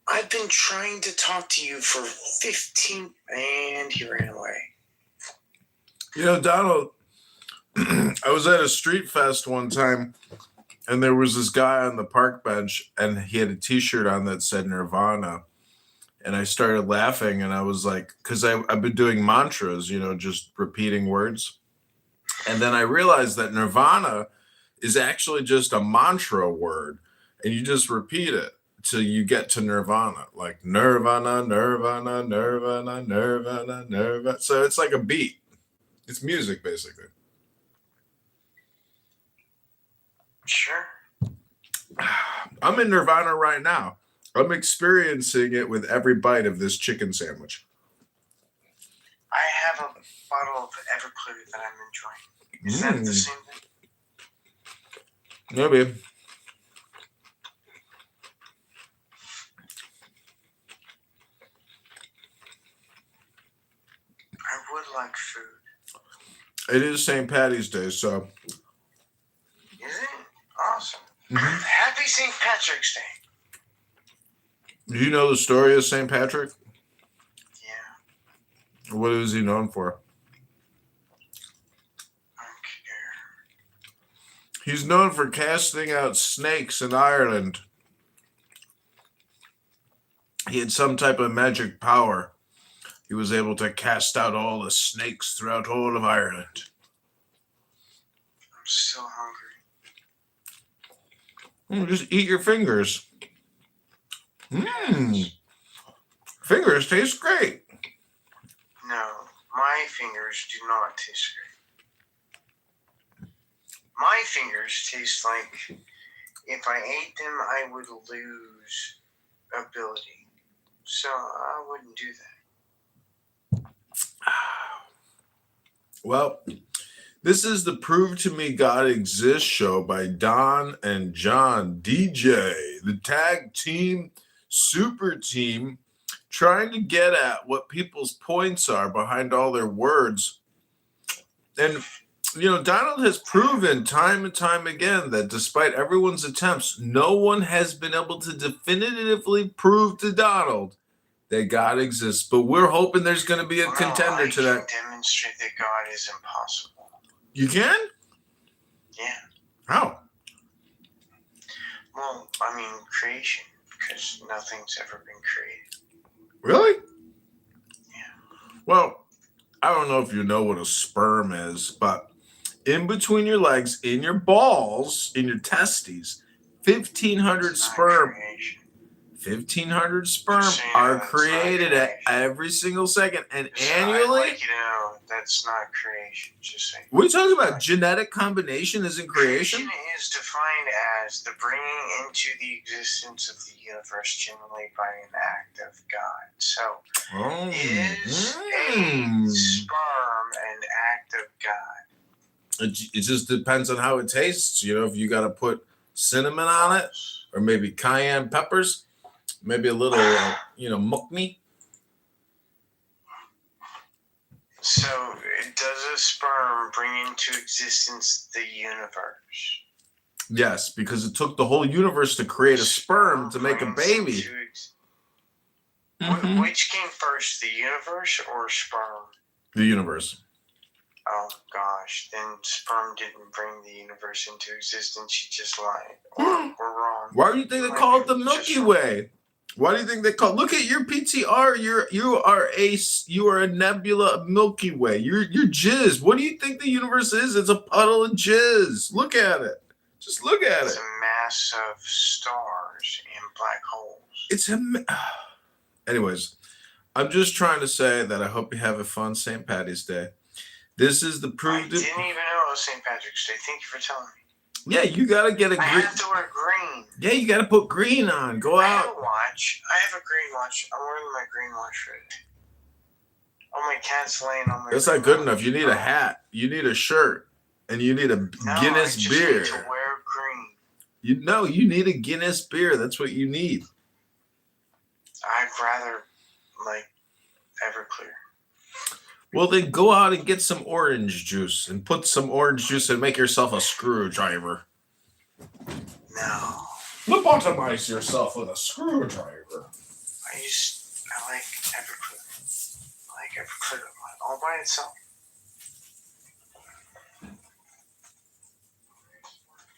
I've been trying to talk to you for 15... And he ran away. You know, Donald, I was at a street fest one time, and there was this guy on the park bench, and he had a T-shirt on that said Nirvana. And I started laughing, and I was like, because I've been doing mantras, just repeating words. And then I realized that nirvana is actually just a mantra word, and you just repeat it till you get to nirvana, like nirvana, nirvana, nirvana, nirvana, nirvana. So it's like a beat. It's music, basically. Sure. I'm in nirvana right now. I'm experiencing it with every bite of this chicken sandwich. I have a bottle of Everclear that I'm enjoying. Is that the same thing? Maybe. I would like food. It is St. Patty's Day, so. Is it? Awesome. Happy St. Patrick's Day. Do you know the story of St. Patrick? Yeah. What is he known for? I don't care. He's known for casting out snakes in Ireland. He had some type of magic power. He was able to cast out all the snakes throughout all of Ireland. I'm still hungry. Just eat your fingers. Fingers taste great. No, my fingers do not taste great. My fingers taste like if I ate them, I would lose ability. So I wouldn't do that. Well, this is the Prove to Me God Exists show by Don and John DJ, the tag team, super team, trying to get at what people's points are behind all their words. And, Donald has proven time and time again that despite everyone's attempts, no one has been able to definitively prove to Donald that God exists. But we're hoping there's going to be a contender to that. I can demonstrate that God is impossible. You can? Yeah. How? Well, I mean creation, because nothing's ever been created. Really? Yeah. Well, I don't know if you know what a sperm is, but in between your legs, in your balls, in your testes, 1,500 sperm. 1,500 sperm are created at every single second, and annually. I'd like you to know that's not creation. Just saying. What are you talking about? Genetic combination isn't creation? Creation is defined as the bringing into the existence of the universe generally by an act of God. So, is a sperm an act of God? It just depends on how it tastes. If you got to put cinnamon on it, or maybe cayenne peppers. Maybe a little, mukmi. So, does a sperm bring into existence the universe? Yes, because it took the whole universe to create a sperm to make a baby. Which came first, the universe or sperm? The universe. Oh, gosh. Then sperm didn't bring the universe into existence. You just lied. Or we're wrong. Why do you think they call it the Milky Way? Why do you think they call? Look at your PTR. You are a nebula of Milky Way. You're jizz. What do you think the universe is? It's a puddle of jizz. Look at it. Just look at it. It's a mass of stars and black holes. Anyways, I'm just trying to say that I hope you have a fun St. Patty's Day. This is the proof. I didn't even know it was St. Patrick's Day. Thank you for telling me. Yeah, you gotta get a green. I have to wear green. Yeah, you gotta put green on. Go out. I have a watch. I have a green watch. I'm wearing my green watch right now. Oh, my cat's laying on my. That's not good enough. You need a hat. You need a shirt, and you need a Guinness beer. Need to wear green. You need a Guinness beer. That's what you need. I'd rather like Everclear. Well, then go out and get some orange juice and put some orange juice and make yourself a screwdriver. No. Lobotomize yourself with a screwdriver. I like Everclear. I like Everclear all by itself.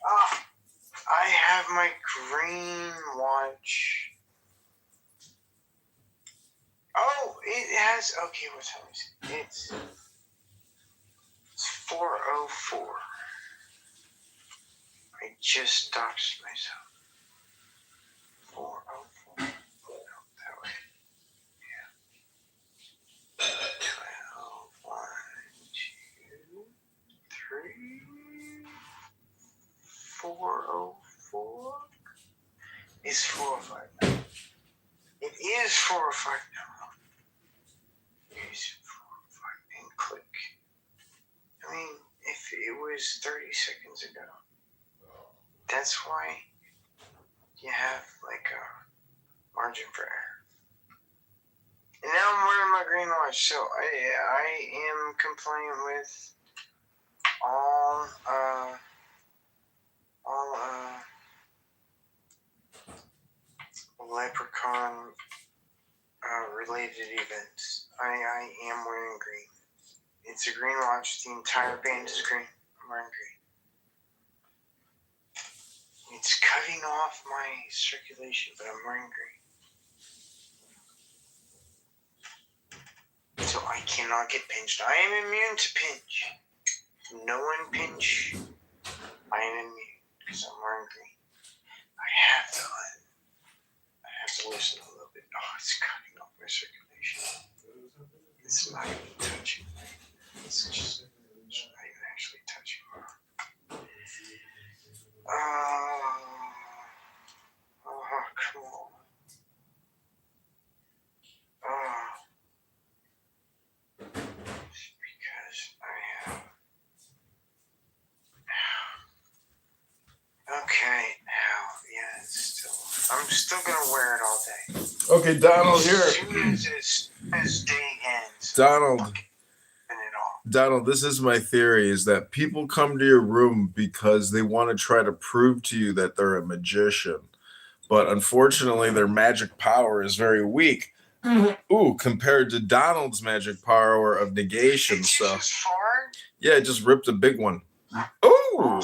I have my green watch. has. Okay, what time is it? It's 4:04. I just doxed myself. 4:04. No, that way. Yeah. 12, 1, 2, 3, 4:04. It's 4:05 now. It is 4:05 now. It is 4:05 and click. I mean, if it was 30 seconds ago, that's why you have like a margin for error. And now I'm wearing my green watch, so I am compliant with all leprechaun related events. I am wearing green. It's a green watch. The entire band is green. I'm wearing green. It's cutting off my circulation, but I'm wearing green. So I cannot get pinched. I am immune to pinch. No one pinch. I am immune because I'm wearing green. I have to listen a little bit. Oh, it's cutting off my circulation. It's not even touching. It's just not even actually touching. Oh, come on. Because I have. Okay, now, yeah, I'm still gonna wear it all day. Okay, Donald, here. As soon as day ends. Donald, this is my theory, is that people come to your room because they want to try to prove to you that they're a magician. But unfortunately, their magic power is very weak. Ooh, compared to Donald's magic power of negation. Did you just fart? Yeah, it just ripped a big one. Ooh.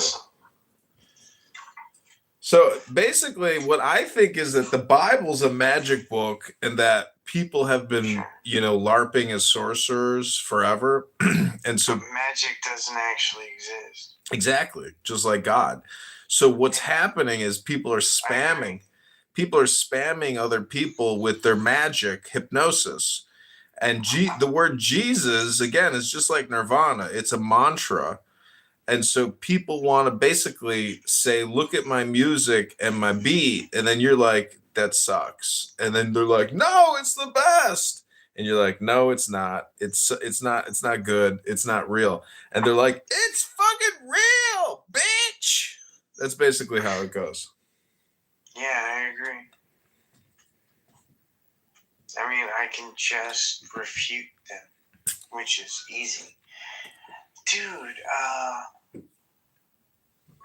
So basically, what I think is that the Bible's a magic book and that people have been, LARPing as sorcerers forever. And so magic doesn't actually exist. Exactly, just like God. So what's happening is people are spamming other people with their magic hypnosis. And the word Jesus, again, is just like nirvana. It's a mantra. And so people want to basically say, look at my music and my beat. And then you're like, that sucks. And then they're like, no, it's the best. And you're like, no, it's not. It's not good. It's not real. And they're like, it's fucking real, bitch. That's basically how it goes. Yeah, I agree. I mean, I can just refute them, which is easy. Dude,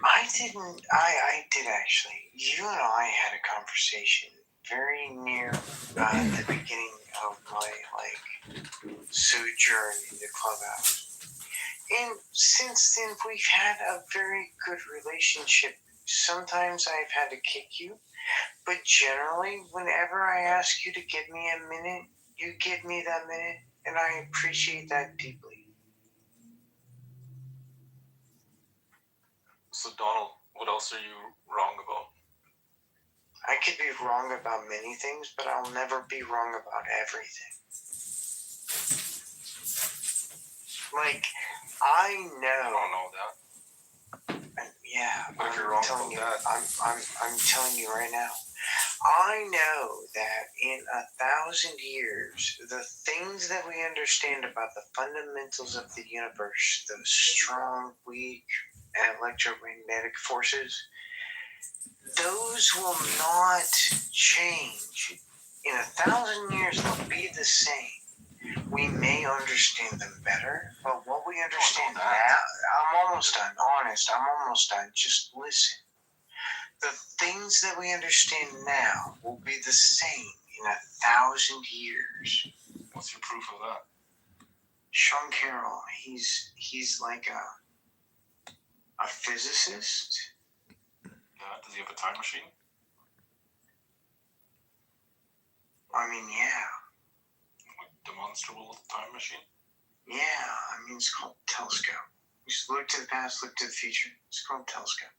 I did actually. You and I had a conversation very near the beginning of my, sojourn in the clubhouse. And since then, we've had a very good relationship. Sometimes I've had to kick you, but generally, whenever I ask you to give me a minute, you give me that minute, and I appreciate that deeply. So, Donald, what else are you wrong about? I could be wrong about many things, but I'll never be wrong about everything. Like, I know. I don't know that. Yeah, but if you're wrong about that, I'm telling you right now. I know that in 1,000 years, the things that we understand about the fundamentals of the universe, those strong, weak, electromagnetic forces, those will not change. In 1,000 years, they'll be the same. We may understand them better, but what we understand now, I'm almost done, honest, I'm almost done. Just listen. The things that we understand now will be the same in 1,000 years. What's your proof of that? Sean Carroll, he's like a physicist. Yeah, does he have a time machine? I mean, yeah. demonstrable time machine? Yeah, I mean, it's called telescope. You just look to the past, look to the future. It's called telescope.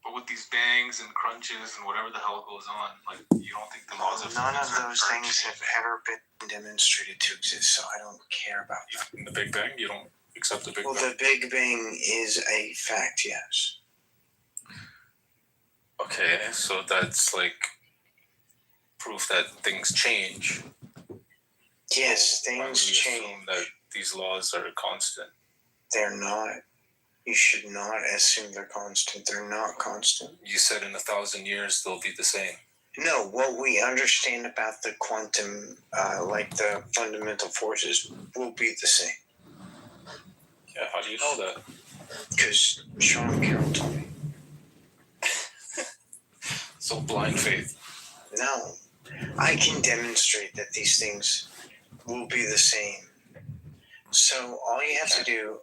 But with these bangs and crunches and whatever the hell goes on, like, you don't think the laws of None of physics those are things have ever been demonstrated to exist, so I don't care about that. in the Big Bang? You don't accept the Big Well, Bang? the Big Bang is a fact, yes. Okay, so that's like proof that things change. Yes, Why would things we assume change. that these laws are constant? They're not. You should not assume they're constant. They're not constant. You said in 1,000 years they'll be the same. No, what we understand about the quantum, like the fundamental forces, will be the same. Yeah, how do you know that? Because Sean Carroll told me. So blind faith. No, I can demonstrate that these things will be the same. So all you have to do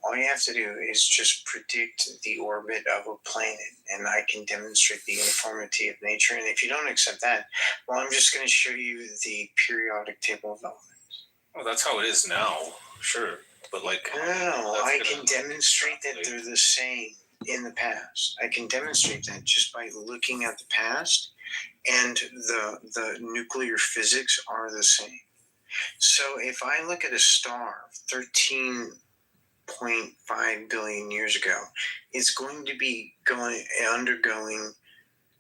is just predict the orbit of a planet, and I can demonstrate the uniformity of nature. And if you don't accept that, well, I'm just going to show you the periodic table of elements. Well, that's how it is now, sure. But like, No, I can demonstrate that they're the same in the past. I can demonstrate that just by looking at the past, and the nuclear physics are the same. So if I look at a star 13.5 billion years ago, it's going to be undergoing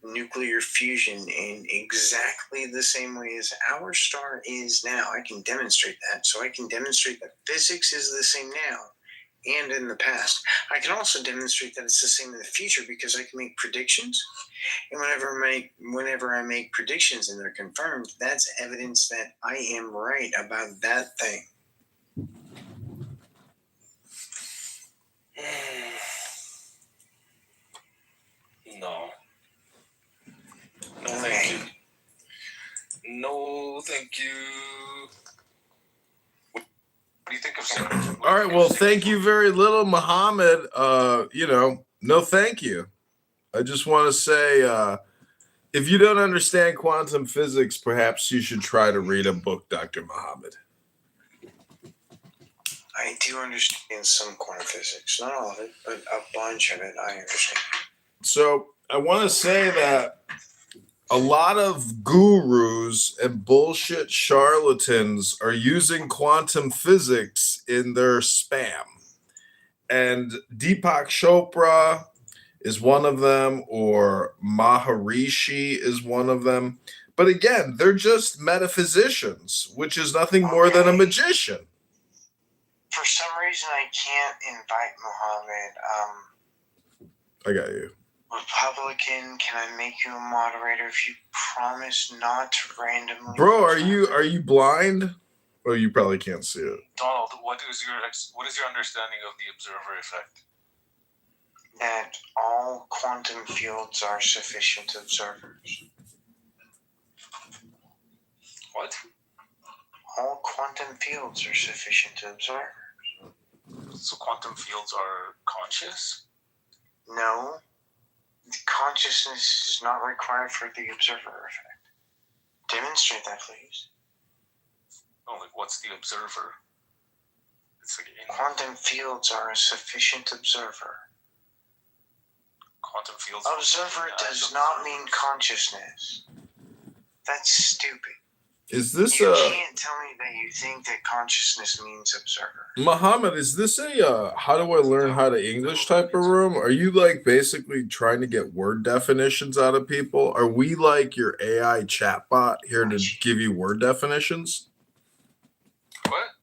nuclear fusion in exactly the same way as our star is now. I can demonstrate that. So I can demonstrate that physics is the same now and in the past. I can also demonstrate that it's the same in the future because I can make predictions. And whenever I make predictions and they're confirmed, that's evidence that I am right about that thing. No. No, thank you. No, thank you. What do you think of Satan? All right, well, thank you very little, Muhammad. No thank you. I just want to say, if you don't understand quantum physics, perhaps you should try to read a book, Dr. Muhammad. I do understand some quantum physics. Not all of it, but a bunch of it I understand. So I want to say that a lot of gurus and bullshit charlatans are using quantum physics in their spam. And Deepak Chopra is one of them, or Maharishi is one of them. But again, they're just metaphysicians, which is nothing more than a magician. For some reason, I can't invite Muhammad. I got you. Republican, can I make you a moderator if you promise not to randomly? Bro, are you blind? Oh, you probably can't see it. Donald, what is your understanding of the observer effect? That all quantum fields are sufficient observers. What? All quantum fields are sufficient observers. So quantum fields are conscious? No. Consciousness is not required for the observer effect. Demonstrate that, please. Oh, like what's the observer? It's like quantum fields are a sufficient observer. Quantum fields. Observer does not mean consciousness. That's stupid. Is this You can't tell me that you think that consciousness means observer. Muhammad, is this a how do I learn how to English type of room? Are you like basically trying to get word definitions out of people? Are we like your AI chatbot here to give you word definitions? What?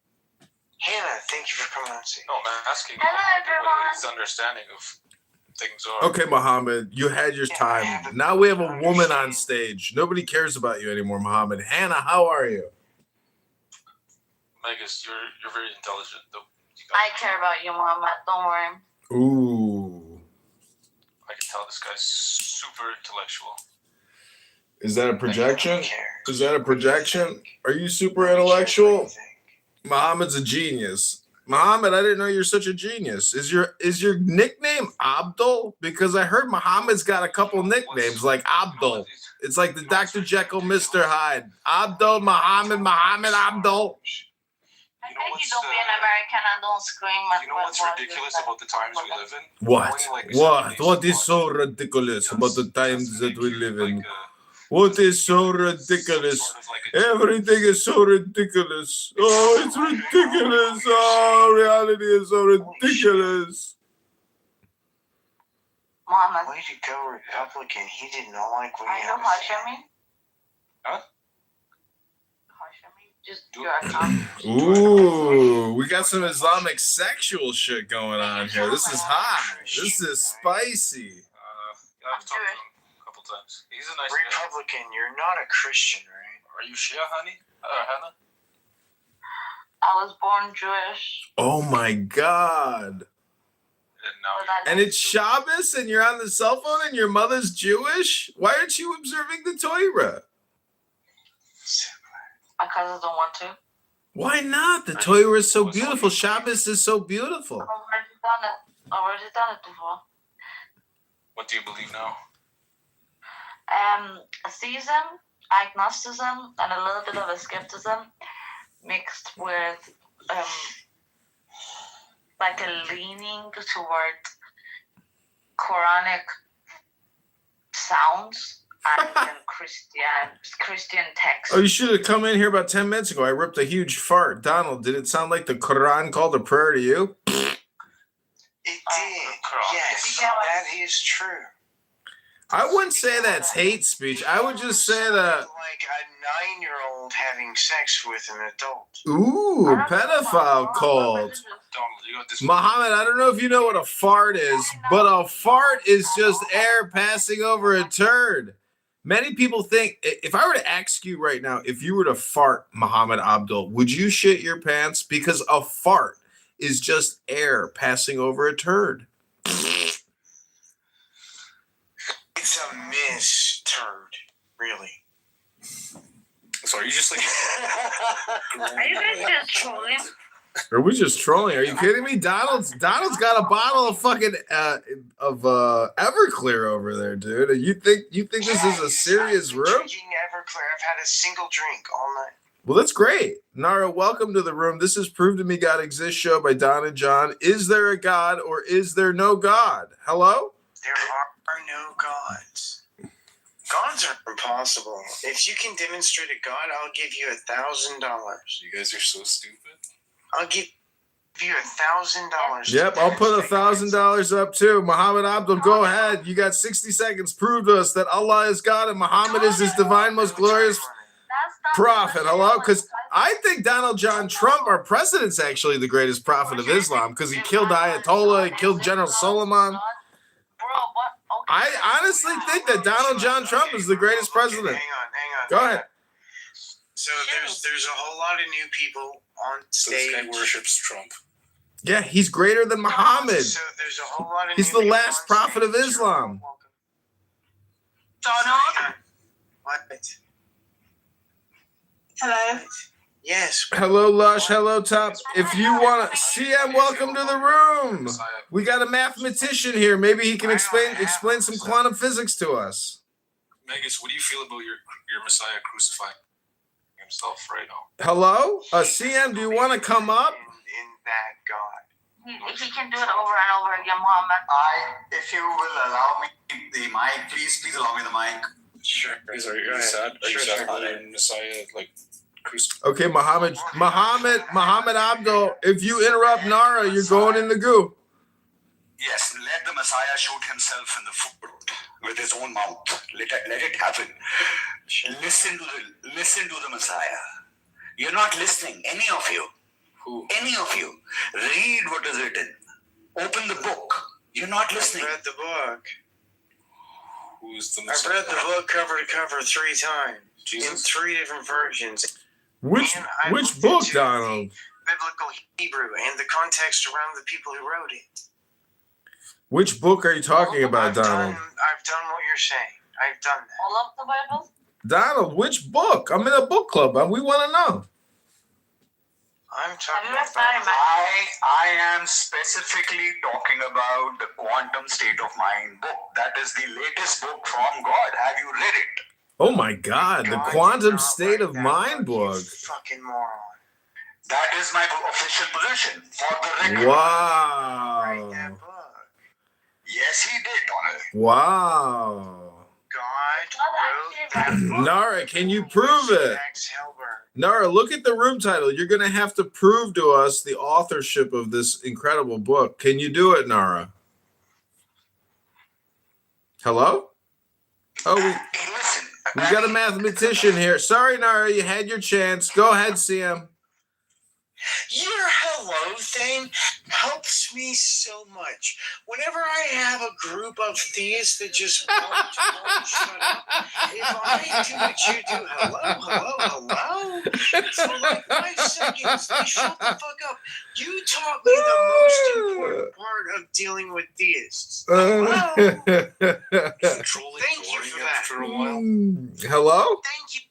Hannah, thank you for coming on stage. No, I'm asking what his understanding of things are. Okay, Muhammad, you had your time. Now we have a woman on stage. Nobody cares about you anymore, Muhammad. Hannah, how are you? Megas, you're very intelligent, though. I care about you, Muhammad. Don't worry. Ooh. I can tell this guy's super intellectual. Is that a projection? Is that a projection? Are you super intellectual? Muhammad's a genius. Muhammad, I didn't know you're such a genius. Is your nickname Abdul? Because I heard Muhammad's got a couple nicknames like Abdul. It's like the Dr. Jekyll, Mr. Hyde. Abdul, Muhammad, Abdul. I think you don't be an American and don't scream. You know what's ridiculous about the times we live in? What? What is so ridiculous about the times that we live in? What is so ridiculous? Everything is so ridiculous. Oh, it's ridiculous. Oh, reality is so ridiculous. Muhammad. Way to go, Republican. He did not like what Are you you had to say. Hashemi? Huh? Hashemi? Just your account. Ooh, we got some Islamic sexual shit going on here. This is hot. This is spicy. I've talked to him a couple times. He's a nice guy. Republican, you're not a Christian, right? Are you Shia, honey? Hannah? I was born Jewish. Oh my God. And it's Shabbos and you're on the cell phone and your mother's Jewish? Why aren't you observing the Torah? Because I don't want to. Why not? The Torah is so beautiful. Shabbos is so beautiful. I've already done it before. What do you believe now? Theism, agnosticism, and a little bit of a skepticism mixed with like a leaning toward Quranic sounds and Christian texts. Oh, you should have come in here about 10 minutes ago. I ripped a huge fart. Donald, did it sound like the Quran called a prayer to you? It did. Yes, that is true. I wouldn't say that's hate speech. I would just say that. Like a 9-year-old having sex with an adult. Ooh, pedophile cult. Muhammad, I don't know if you know what a fart is, but a fart is just air passing over a turd. Many people think, if I were to ask you right now, if you were to fart, Muhammad Abdul, would you shit your pants? Because a fart is just air passing over a turd. It's a turd, really. So are you just like... Are you guys just trolling? Are we just trolling? Are you kidding me? Donald's got a bottle of fucking Everclear over there, dude. You think this is a serious room? Drinking Everclear. I've had a single drink all night. Well, that's great. Nara, welcome to the room. This is Prove to Me God Exists show by Don and John. Is there a God or is there no God? Hello? There are no gods. Gods are impossible. If you can demonstrate a God, I'll give you $1,000. You guys are so stupid. I'll give you $1,000. Yep, I'll put $1,000 up too. Muhammad Abdul, go ahead. You got 60 seconds. Prove to us that Allah is God and Muhammad is his divine, most glorious prophet. Hello? Because I think Donald John Trump, our president's actually the greatest prophet of Islam because he killed Ayatollah, he killed General Solomon. I honestly think that Donald John Trump is the greatest president. Hang on. Go ahead. So there's a whole lot of new people on stage. This guy worships Trump. Yeah, he's greater than Muhammad. So there's a whole lot of He's new the people last on prophet of stage. Islam. Donald? What? Hello? Yes. Hello, Lush. Hello, Top. If you want to, CM, welcome to the room. We got a mathematician here. Maybe he can explain some quantum physics to us. Megas, what do you feel about your Messiah crucifying himself right now? Hello? CM, do you want to come up? In that God. If he can do it over and over again, Muhammad. If you will allow me the mic, please allow me the mic. Sure. Are you sad? Are you sad about your Messiah crucified? Okay, Muhammad Abdul, if you interrupt Nara, you're going in the goo. Yes, let the Messiah shoot himself in the foot with his own mouth. Let it happen. Listen to the Messiah. You're not listening, any of you. Who? Any of you. Read what is written. Open the book. You're not listening. I've read the book. Who's the I've Messiah? read the book cover to cover 3 times. Jesus? In 3 different versions. Which book, Donald? Biblical Hebrew and the context around the people who wrote it. Which book are you talking about, Donald? I've done what you're saying. I've done that. All of the Bible? Donald, which book? I'm in a book club. We want to know. I'm talking Have you read about... I am specifically talking about the Quantum State of Mind book. That is the latest book from God. Have you read it? Oh my God, the Quantum State of Mind book. Fucking moron. That is my official position for the record. Wow. Yes, he did, Donald. Wow. God wrote that book. Nara, can you prove it? Max Hilbert. Nara, look at the room title. You're going to have to prove to us the authorship of this incredible book. Can you do it, Nara? Hello? Oh, we got a mathematician here. Sorry, Nara, you had your chance. Go ahead, CM. Your hello thing helps me so much. Whenever I have a group of theists that just won't shut up, if I do what you do, hello, for like 5 seconds, they shut the fuck up. You taught me the most important part of dealing with theists. Hello. Thank you for that. After a while. Hello? Thank you.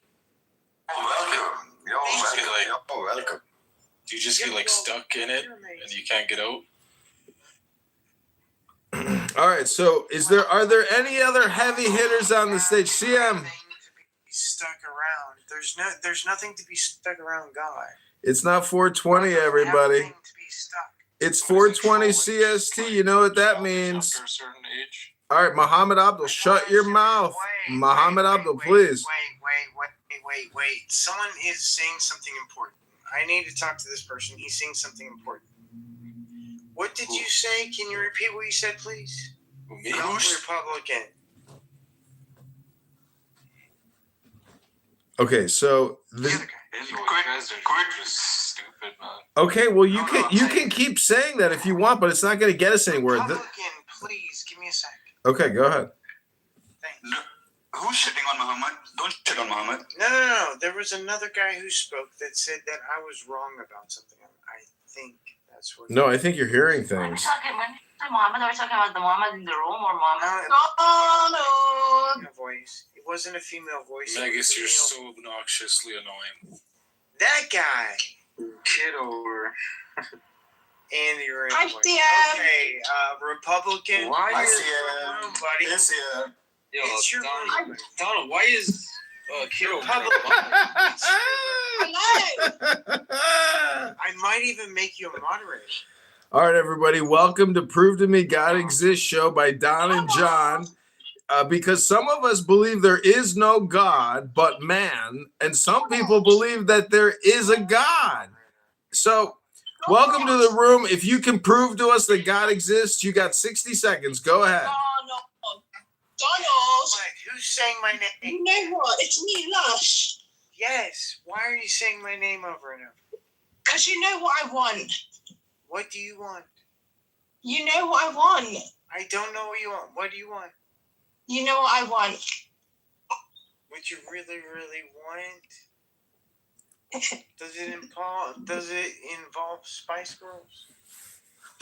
Welcome. You're welcome. Do you just get like stuck in it and you can't get out? All right, so are there any other heavy hitters on the stage? CM. Stuck around. There's nothing to be stuck around, God. It's not 420, everybody. It's 420 CST. You know what that means. After a certain age. All right, Muhammad Abdul, shut your mouth. Muhammad Abdul, please. Wait. Someone is saying something important. I need to talk to this person. He's saying something important. What did you say? Can you repeat what you said, please? Me? Republican. Okay, so Stupid, man. okay, well you can keep saying that if you want, but it's not going to get us anywhere. Republican, please give me a sec. Okay, go ahead. Thanks. Who's shitting on Muhammad? Don't shit on Muhammad. No. There was another guy who spoke that said that I was wrong about something. I think that's what. No, I think you're hearing things. When you say Muhammad, are we talking about the Muhammad in the room or Muhammad? No. Voice. It wasn't a female voice. Megas, you're so obnoxiously annoying. That guy. Kitover. Andy Ray. Hi, CM. Okay, Republican. Why is is your room, buddy? Yes, yeah. Yo, It's your room. Donald, why is Kitover? I might even make you a moderator. All right, everybody, welcome to Prove to Me God Exists show by Don and John. Because some of us believe there is no God but man, and some people believe that there is a God. So, welcome to the room. If you can prove to us that God exists, you got 60 seconds. Go ahead. Donald. Who's saying my name? You know what? It's me, Lush. Yes. Why are you saying my name over and over? Because you know what I want. What do you want? You know what I want. I don't know what you want. What do you want? You know what I want. What you really, really want? Does it involve Spice Girls?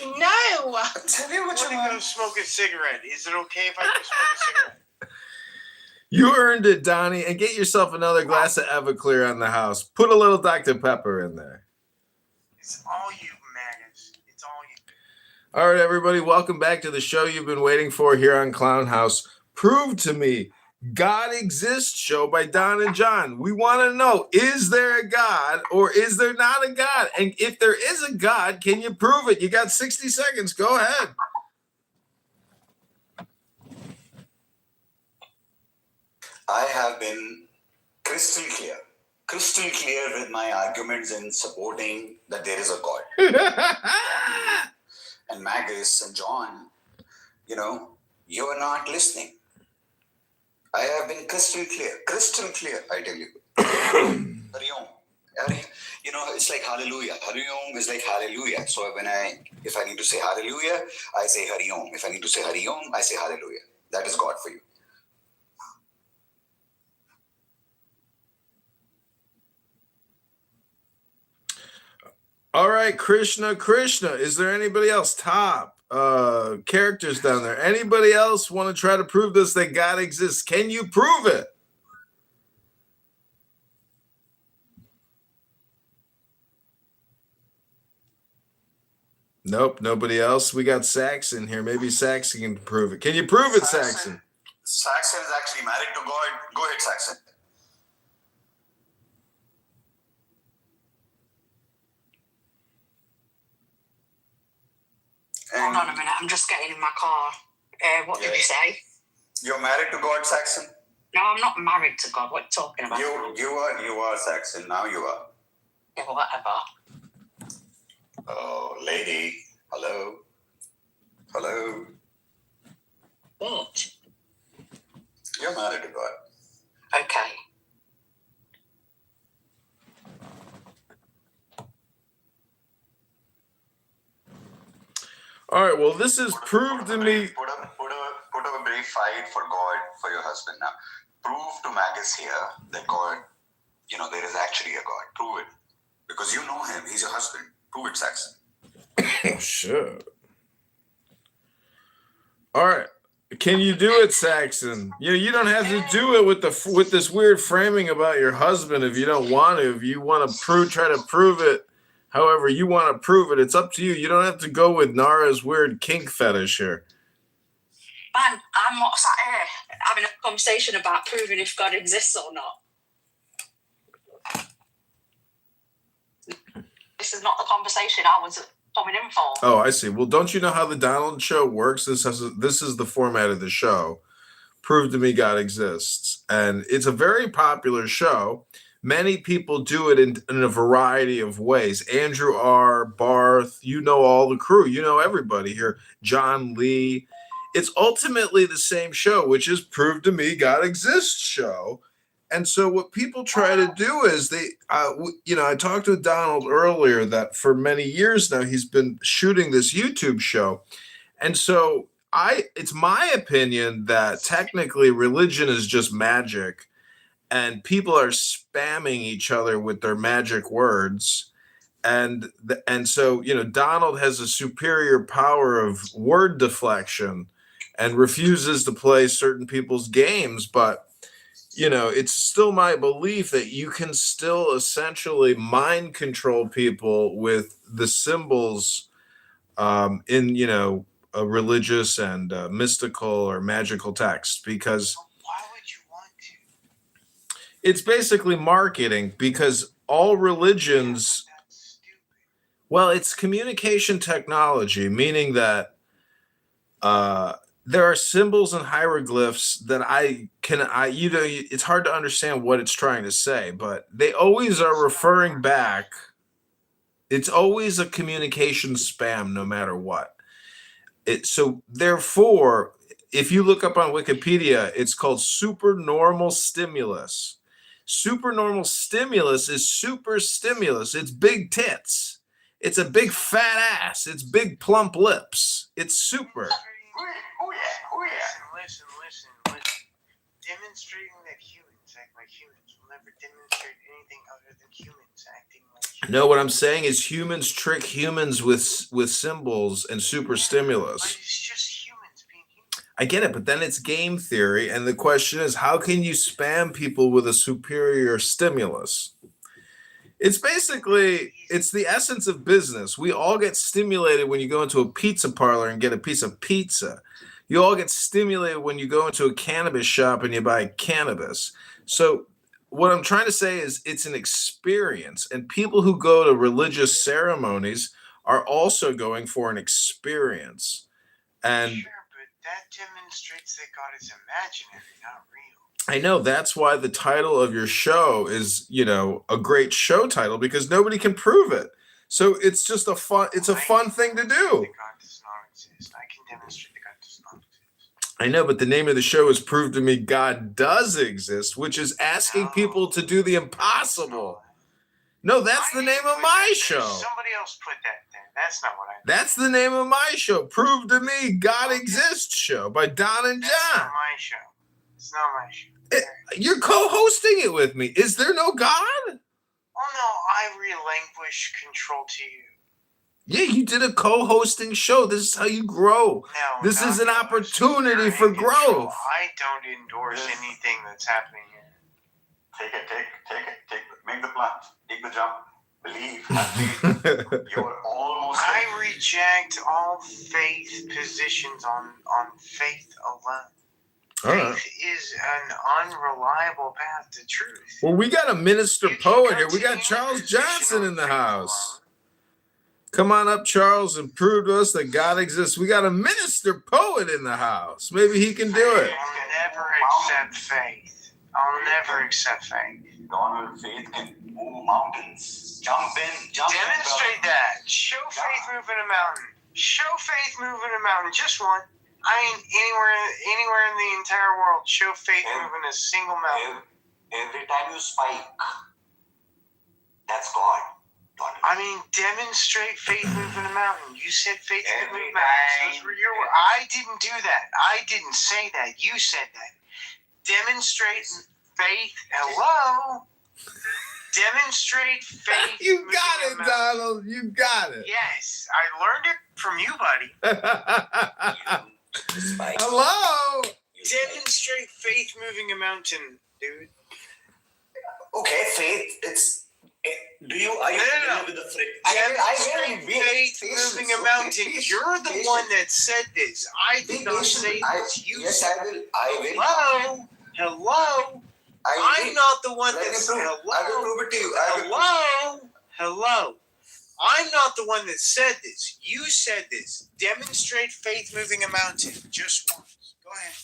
No. Tell me what you want to go smoke a cigarette. Is it okay if I go smoke a cigarette? You earned it, Donnie, and get yourself another glass of Everclear on the house. Put a little Dr. Pepper in there. It's all you, Magus. It's all you. All right, everybody, welcome back to the show you've been waiting for here on Clown House. Prove to Me God Exists show by Don and John. We want to know, is there a God or is there not a God? And if there is a God, can you prove it? You got 60 seconds. Go ahead. I have been crystal clear with my arguments in supporting that there is a God. And Magus and John, you are not listening. I have been crystal clear, I tell you. Hari Om. It's like hallelujah. Hari Om is like hallelujah. So if I need to say hallelujah, I say Hari Om. If I need to say Hari Om, I say hallelujah. That is God for you. All right, Krishna. Is there anybody else? Top characters down there. Anybody else want to try to prove this that God exists? Can you prove it? Nope, nobody else. We got Saxon here. Maybe Saxon can prove it. Can you prove it, Saxon? Saxon is actually married to God. Go ahead, Saxon. Hold on a minute, I'm just getting in my car. What did you say? You're married to God, Saxon? No, I'm not married to God. What are you talking about? You are, Saxon. Now you are. Yeah, whatever. Oh, lady. Hello. Hello. What? You're married to God. Okay. All right, well, this is proved to me. Put up a brave fight for God, for your husband now. Prove to Magus here that God, there is actually a God. Prove it. Because you know him. He's your husband. Prove it, Saxon. Oh, shit. All right. Can you do it, Saxon? You don't have to do it with this weird framing about your husband if you don't want to. If you want to try to prove it however you want to prove it, it's up to you. You don't have to go with Nara's weird kink fetish here. Man, I'm not sat here having a conversation about proving if God exists or not. This is not the conversation I was coming in for. Oh, I see. Well, don't you know how the Donald Show works? This is the format of the show. Prove to me God exists. And it's a very popular show. Many people do it in a variety of ways. Andrew R., Barth, you know all the crew. You know everybody here. John Lee. It's ultimately the same show, which is Prove to Me God Exists show. And so what people try to do is I talked to Donald earlier that for many years now he's been shooting this YouTube show. And so it's my opinion that technically religion is just magic and people are spamming each other with their magic words. And so, Donald has a superior power of word deflection and refuses to play certain people's games. But, it's still my belief that you can still essentially mind control people with the symbols in, a religious and mystical or magical text, because Why would you want to? it's basically marketing, because all religions, well, it's communication technology, meaning that there are symbols and hieroglyphs that it's hard to understand what it's trying to say, but they always are referring back. It's always a communication spam, no matter what. So therefore, if you look up on Wikipedia, it's called supernormal stimulus. Supernormal stimulus is super stimulus. It's big tits. It's a big fat ass. It's big plump lips. It's super. Listen. Demonstrating that humans act like humans will never demonstrate anything other than humans acting like humans. No, what I'm saying is humans trick humans with symbols and super stimulus. But it's just humans being humans. I get it, but then it's game theory, and the question is, how can you spam people with a superior stimulus? It's the essence of business. We all get stimulated when you go into a pizza parlor and get a piece of pizza. You all get stimulated when you go into a cannabis shop and you buy cannabis. So what I'm trying to say is it's an experience, and people who go to religious ceremonies are also going for an experience. And Sure, but that demonstrates that God is imaginary, not real. I know that's why the title of your show is, a great show title, because nobody can prove it. So it's just a fun thing to do. That God does not exist. I can demonstrate that God does not exist. I know, but the name of the show is Prove to Me God Does Exist, which is asking people to do the impossible. No, that's the name of my show. Somebody else put that there. That's not what I. That's the name of my show, Prove to Me God Exists show by Don and John. That's not my show. It's not my show. You're co-hosting it with me. Is there no God? Oh no, I relinquish control to you. Yeah, you did a co-hosting show. This is how you grow. No, this is an opportunity for growth. I don't endorse anything that's happening here. Take it. Make the plunge. Take the jump. Believe. Have faith. You're almost. I reject all faith positions on faith alone. All right. Faith is an unreliable path to truth. Well, we got a minister poet here. We got Charles Johnson in the house. Come on up, Charles, and prove to us that God exists. We got a minister poet in the house. Maybe he can do it. I'll never accept faith. I'll never accept faith. God with faith can move mountains. Jump in. Demonstrate that. Show faith moving a mountain. Show faith moving a mountain. Just one. I mean, anywhere in the entire world, show faith moving a single mountain. Every time you spike, that's God. I mean, demonstrate faith moving a mountain. You said faith can move mountains. Those were your words. I didn't do that. I didn't say that. You said that. Demonstrate faith. Hello? Demonstrate faith. You got it, Donald. You got it. Yes. I learned it from you, buddy. Hello? Demonstrate faith moving a mountain, dude. Okay, faith. Are you familiar with the phrase? Demonstrate faith moving a mountain. You're the one that said this. I did not say this. You said it. Hello? I'm not the one that said hello. I will prove it to you. Hello? I'm not the one that said this. You said this. Demonstrate faith moving a mountain. Just once. Go ahead.